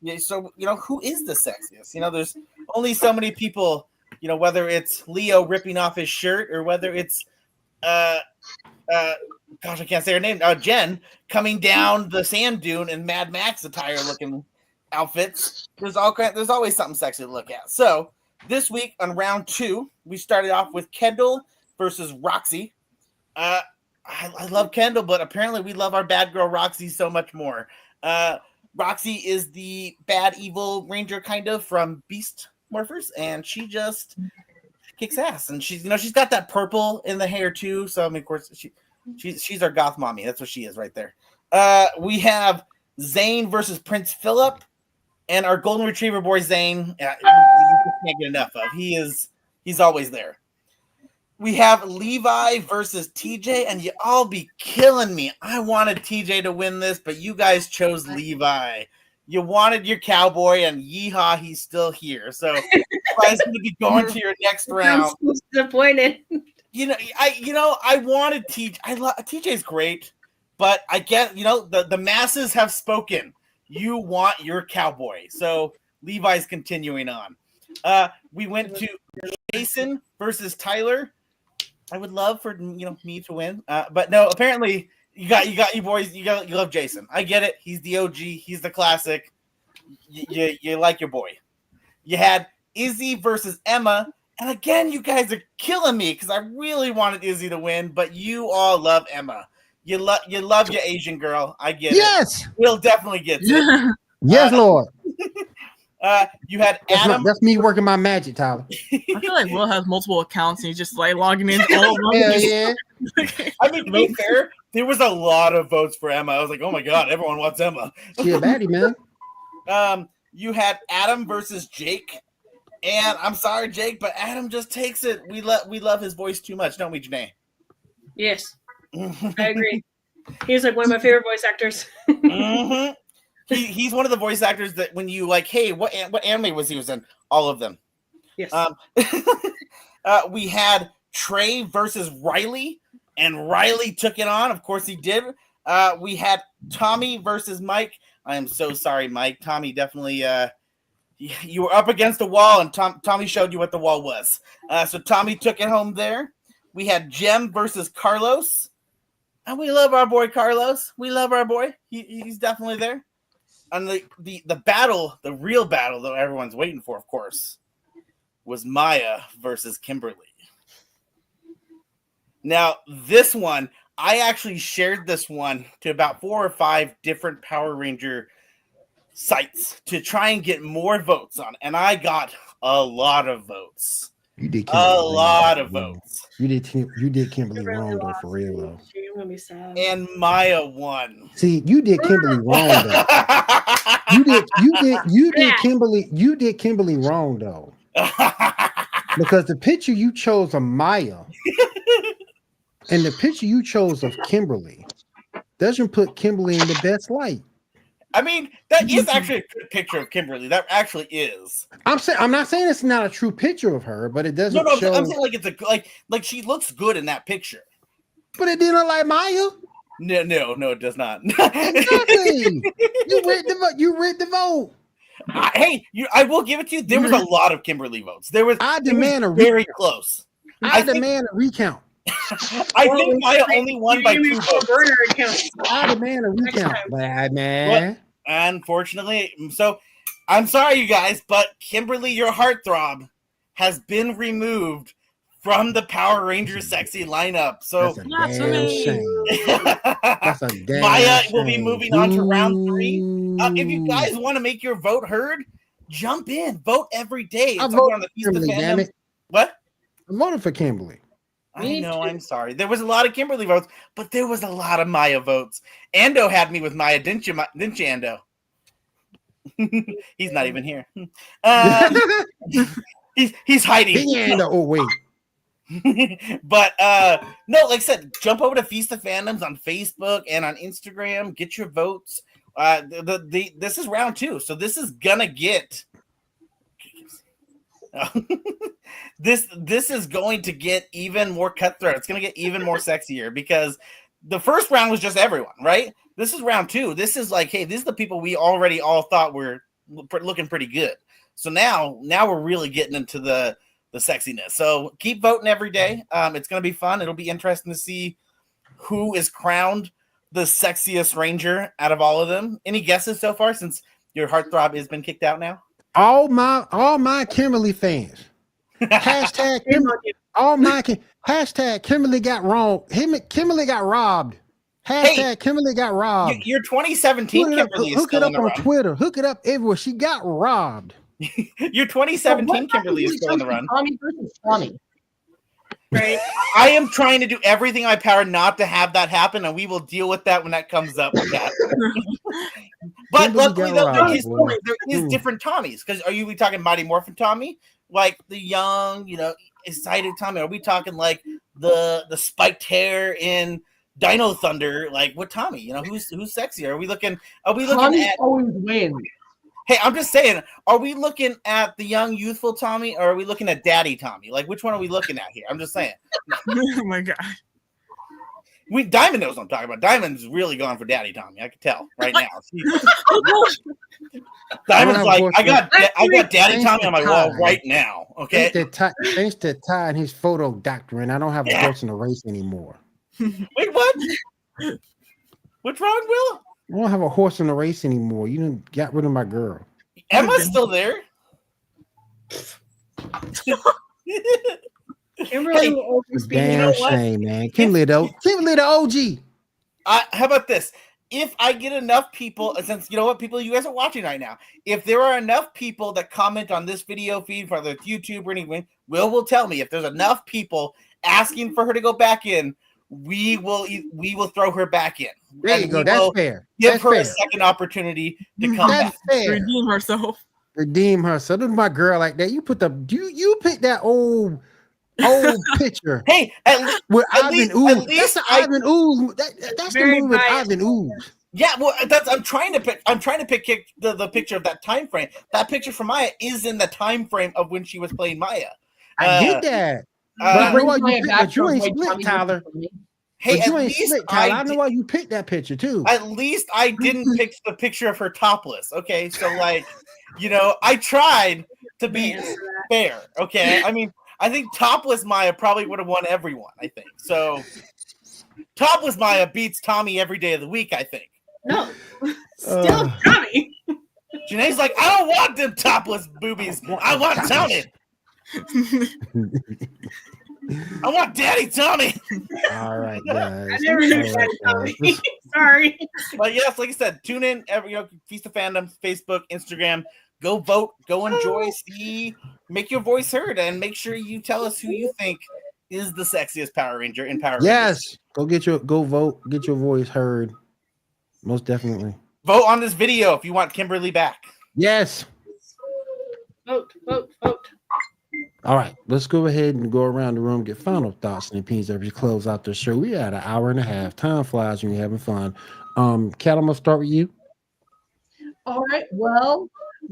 and so who is the sexiest? There's only so many people. Whether it's Leo ripping off his shirt or whether it's, gosh, I can't say her name. Jen coming down the sand dune in Mad Max attire looking outfits. There's always something sexy to look at. So this week on round 2, we started off with Kendall versus Roxy. I love Kendall, but apparently we love our bad girl Roxy so much more. Roxy is the bad evil ranger kind of from Beast Morphers, and she just kicks ass, and she's got that purple in the hair too. So of course she's our goth mommy. That's what she is right there. We have Zane versus Prince Philip, and our golden retriever boy Zane. You can't get enough of. He's always there. We have Levi versus TJ, and you all be killing me. I wanted TJ to win this, but you guys chose Levi. You wanted your cowboy, and yeehaw, he's still here. So you guys going to be going to your next round. I'm so disappointed. I wanted TJ. TJ's great, but I get the masses have spoken. You want your cowboy, so Levi's continuing on. We went to Jason versus Tyler. I would love for me to win, but no. Apparently. You got you boys. You love Jason. I get it. He's the OG. He's the classic. You like your boy. You had Izzy versus Emma, and again, you guys are killing me because I really wanted Izzy to win, but you all love Emma. You love your Asian girl. I get it. Yes, we'll definitely get it. Yes, Lord. You had Adam. That's me working my magic, Tyler. I feel like Will has multiple accounts and he's just like logging in all of them. Yeah. I mean, to be fair, there was a lot of votes for Emma. I was like, oh my god, everyone wants Emma. She a baddie, man. You had Adam versus Jake, and I'm sorry, Jake, but Adam just takes it. We love his voice too much, don't we, Janae? Yes, I agree. He's like one of my favorite voice actors. Mm-hmm. He's one of the voice actors that when you like, hey, what anime was he in? All of them. Yes. We had Trey versus Riley, and Riley took it on. Of course he did. We had Tommy versus Mike. I am so sorry, Mike. Tommy definitely you were up against the wall, and Tommy showed you what the wall was. So Tommy took it home there. We had Jem versus Carlos. And we love our boy Carlos. We love our boy. He's definitely there. And the battle, the real battle that everyone's waiting for, of course, was Maya versus Kimberly. Now, this one, I actually shared this one to about 4 or 5 different Power Ranger sites to try and get more votes on. And I got a lot of votes. You did a lot of votes. You did Kimberly wrong though, for real though. I'm gonna be sad. And Maya won. See, you did Kimberly wrong though. You did Kimberly wrong though. Because the picture you chose of Maya and the picture you chose of Kimberly doesn't put Kimberly in the best light. I mean, that is actually a good picture of Kimberly. That actually is. I'm not saying it's not a true picture of her, but it doesn't show. I'm saying like it's like she looks good in that picture. But it didn't look like Maya. No, it does not. Exactly. You read the vote. Hey, I will give it to you. There was a lot of Kimberly votes. I demand a very close. I demand a recount. I think Maya only won by 2 votes. I demand a recount. Bad man. Unfortunately, so I'm sorry, you guys, but Kimberly, your heartthrob, has been removed from the Power Rangers sexy lineup. So that's a damn shame. That's a damn Maya shame. will be moving on to round 3. If you guys want to make your vote heard, jump in, vote every day. I voted on the Kimberly, damn it. What? I voted for Kimberly. I know, I'm sorry. There was a lot of Kimberly votes, but there was a lot of Maya votes. Ando had me with Maya, didn't you, Ando? He's not even here. He's hiding. Ando, oh, wait. But no, like I said, jump over to Feast of Fandoms on Facebook and on Instagram. Get your votes. This is round 2, so this is gonna get this is going to get even more cutthroat. It's going to get even more sexier because the first round was just everyone, right? This is round 2. This is like, hey, this is the people we already all thought were looking pretty good. So now we're really getting into the sexiness. So keep voting every day. It's going to be fun. It'll be interesting to see who is crowned the sexiest Ranger out of all of them. Any guesses so far since your heartthrob has been kicked out now? All my Kimberly fans. Hashtag hashtag Kimberly got wrong. Kimberly got robbed. Hashtag Kimberly got robbed. Your 2017 Kimberly is still on Twitter. Hook it up everywhere. She got robbed. Your 2017 Kimberly is still on the run. Tommy versus Tommy. Right. I am trying to do everything in my power not to have that happen, and we will deal with that when that comes up. But luckily, there is different Tommies. Because are we talking Mighty Morphin Tommy, like the young, excited Tommy? Are we talking like the spiked hair in Dino Thunder? Like what Tommy? Who's sexy? Are we looking Tommy at? Always wins. Hey, I'm just saying, are we looking at the young, youthful Tommy, or are we looking at Daddy Tommy? Like, which one are we looking at here? I'm just saying. Oh, my God. Diamond knows what I'm talking about. Diamond's really going for Daddy Tommy. I can tell right now. Diamond's like, I got Daddy Tommy on my wall right now. Okay? Thanks to Ty and his photo doctrine, I don't have a horse in the race anymore. Wait, what? What's wrong, Will? I don't have a horse in the race anymore. You done got rid of my girl. Emma's still there. Kimberly will always be. Damn shame, man. Kimberly the OG. How about this? If I get enough people, since people, you guys are watching right now, if there are enough people that comment on this video feed, whether it's YouTube or anything, Will tell me if there's enough people asking for her to go back in. We will throw her back in. There you go. That's fair. Give her a second opportunity to come back. Fair. Redeem herself. Redeem herself. This is my girl like that. You picked that old picture. Hey, with Ivan Ooze. That's Ivan Ooze. That's the movie with Ivan Ooze. Yeah, well, I'm trying to pick the picture of that time frame. That picture from Maya is in the time frame of when she was playing Maya. I get that. But you ain't split, Tyler. Hey, you ain't split, Tyler. I know why you picked that picture too. At least I didn't pick the picture of her topless. Okay, so I tried to be fair. Okay, I mean, I think topless Maya probably would have won everyone. I think so. Topless Maya beats Tommy every day of the week. I think. No, still Tommy. Janae's like, I don't want them topless boobies. I want Tommy. I want Daddy Tommy. All right, guys. I never heard Daddy Tommy. Sorry. But yes, like I said, tune in every Feast of Fandom, Facebook, Instagram. Go vote, go enjoy, make your voice heard, and make sure you tell us who you think is the sexiest Power Ranger in Power Rangers. Yes, go vote, get your voice heard. Most definitely. Vote on this video if you want Kimberly back. Yes. Vote. All right, let's go ahead and go around the room, get final thoughts and opinions as we close out the show. We had an hour and a half. Time flies when you're having fun. Kat, I'm gonna start with you. All right. Well,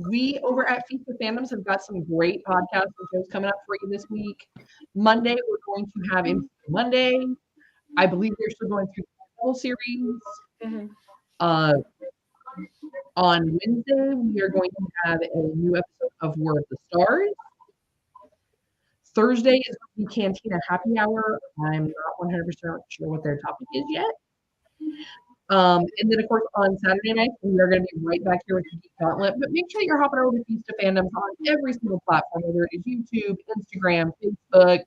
we over at Feast of Fandoms have got some great podcasts and shows coming up for you this week. Monday, we're going to have MCU Monday. I believe they're still going through the whole series. Mhm. On Wednesday, we are going to have a new episode of War of the Stars. Thursday is going to be Cantina Happy Hour. I'm not 100% sure what their topic is yet. And then, of course, on Saturday night, we are going to be right back here with the Geek Gauntlet. But make sure you're hopping over to Feast of Fandoms on every single platform, whether it is YouTube, Instagram, Facebook,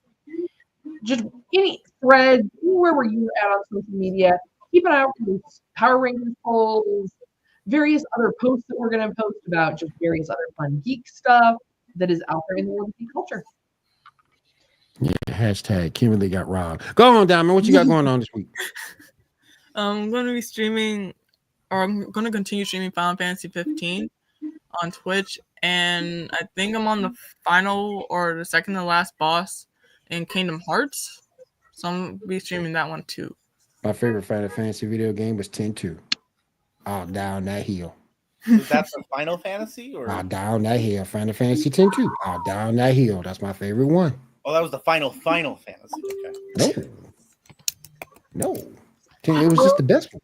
just any thread, anywhere where you're at on social media. Keep an eye out for those Power Rangers polls, various other posts that we're going to post about just various other fun geek stuff that is out there in the world of geek culture. Yeah, hashtag Kimberly got robbed. Go on, Diamond. What you got going on this week? I'm going to be streaming, or I'm going to continue streaming Final Fantasy 15 on Twitch, and I think I'm on the final or the second to last boss in Kingdom Hearts, so I'm going to be streaming that one too. My favorite Final Fantasy video game was 10-2. All down that hill. Is that the Final Fantasy or? All down that hill. Final Fantasy 10-2. All down that hill. That's my favorite one. Oh, that was the Final Fantasy. Okay. No. It was just the best one.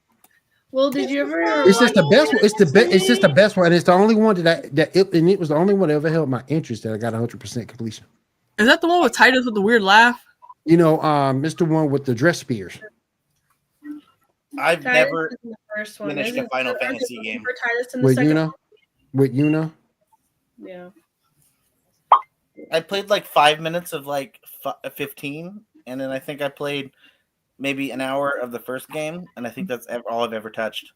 Well, did you ever? It's just the best one. It's just the best one. And it's the only one and it was the only one that ever held my interest that I got 100% completion. Is that the one with Titus with the weird laugh? You know, Mr. One with the dress spears. I've Titus never is in the first one. finished Isn't a Final it Fantasy game. For Titus in the With second Yuna? With Yuna? Yeah. I played like 5 minutes of like 15, and then I think I played maybe an hour of the first game, and I think that's all I've ever touched.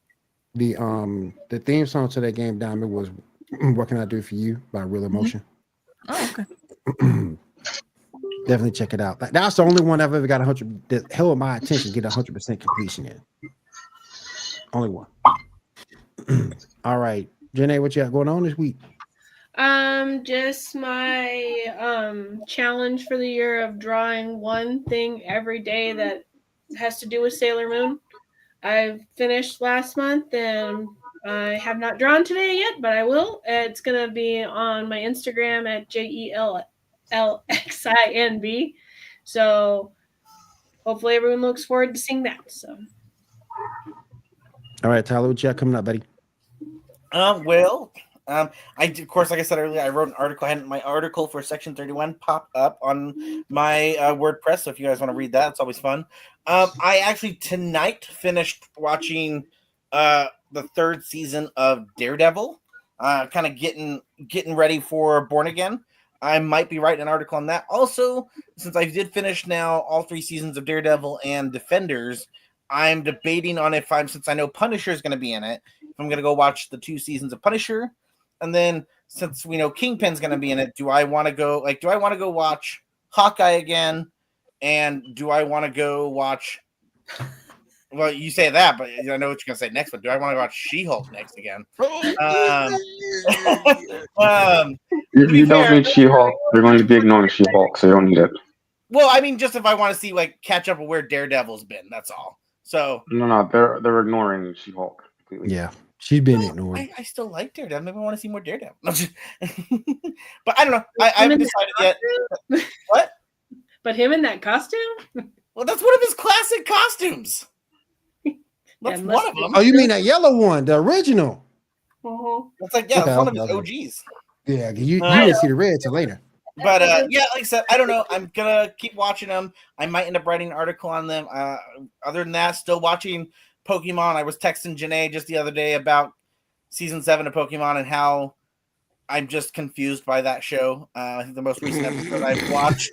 The theme song to that game, Diamond, was "What Can I Do for You" by Real Emotion. Oh, okay. Definitely check it out. That's the only one I've ever got 100 that held my attention, get 100% completion in. Only one. All right, Janae, what you got going on this week? Just my challenge for the year of drawing one thing every day that has to do with Sailor Moon. I've finished last month and I have not drawn today yet, but I will. It's gonna be on my Instagram at JELLXINB. So hopefully everyone looks forward to seeing that. So All right, Tyler, what you got coming up, buddy? I did, of course, like I said earlier, I wrote an article. I had my article for Section 31 pop up on my WordPress. So if you guys want to read that, it's always fun. I actually tonight finished watching the third season of Daredevil. Kind of getting ready for Born Again. I might be writing an article on that. Also, since I did finish now all 3 seasons of Daredevil and Defenders, I'm debating on since I know Punisher is going to be in it, if I'm going to go watch the 2 seasons of Punisher. And then since we know Kingpin's going to be in it, do I want to go watch Hawkeye again? And do I want to go watch, well, you say that, but I know what you're going to say next, but do I want to watch She-Hulk next again? You don't need She-Hulk. They're going to be ignoring She-Hulk, so you don't need it. Well, I mean, just if I want to see, catch up with where Daredevil's been, that's all. So No, they're ignoring She-Hulk completely. Yeah, she's been ignored. I still like Daredevil. Maybe I want to see more Daredevil. But I don't know. I haven't decided yet. What? But him in that costume? Well, that's one of his classic costumes. That's one of them. Oh, you mean that yellow one, the original? That's that's one of his OGs. Yeah, you didn't see the red till later. But like I said, I don't know. I'm gonna keep watching them. I might end up writing an article on them. Other than that, still watching Pokemon. I was texting Janae just the other day about season 7 of Pokemon and how I'm just confused by that show. I think the most recent episode I've watched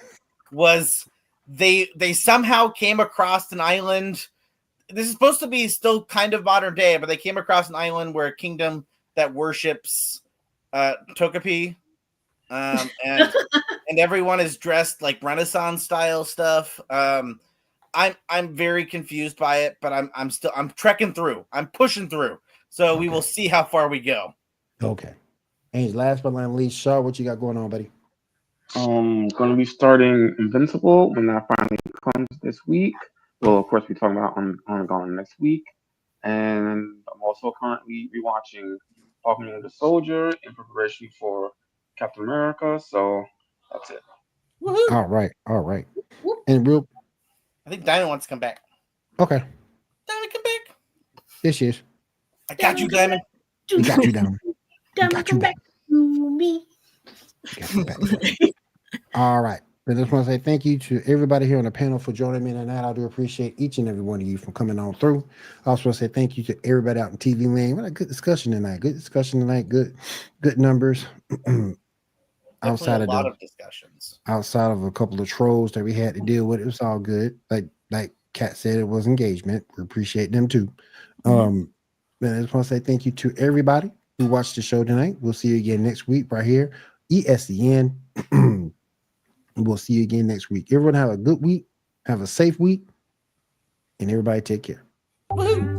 was they somehow came across an island. This is supposed to be still kind of modern day, but they came across an island where a kingdom that worships Togepi. And everyone is dressed like Renaissance style stuff. I'm very confused by it, but I'm trekking through. I'm pushing through. So we will see how far we go. Okay. And last but not least, Shaw, what you got going on, buddy? Going to be starting Invincible when that finally comes this week. We'll of course be talking about ongoing next week. And I'm also currently rewatching Falcon and the Soldier in preparation for Captain America. So that's it. Woohoo! All right. And real I think Diamond wants to come back. okay. Diamond, come back. There she is. I got you, Diamond. We got you down. Diamond, come back to me. Got you back. All right. I just want to say thank you to everybody here on the panel for joining me tonight. I do appreciate each and every one of you for coming on through. I also want to say thank you to everybody out in TV land. What a good discussion tonight. Good numbers. outside a of lot the of discussions. outside of a couple of trolls that we had to deal with, it was all good. Like Kat said, it was engagement. We appreciate them too. And I just want to say thank you to everybody who watched the show tonight. We'll see you again next week right here, ESCN. We'll see you again next week. Everyone have a good week, have a safe week, and everybody take care. Woohoo!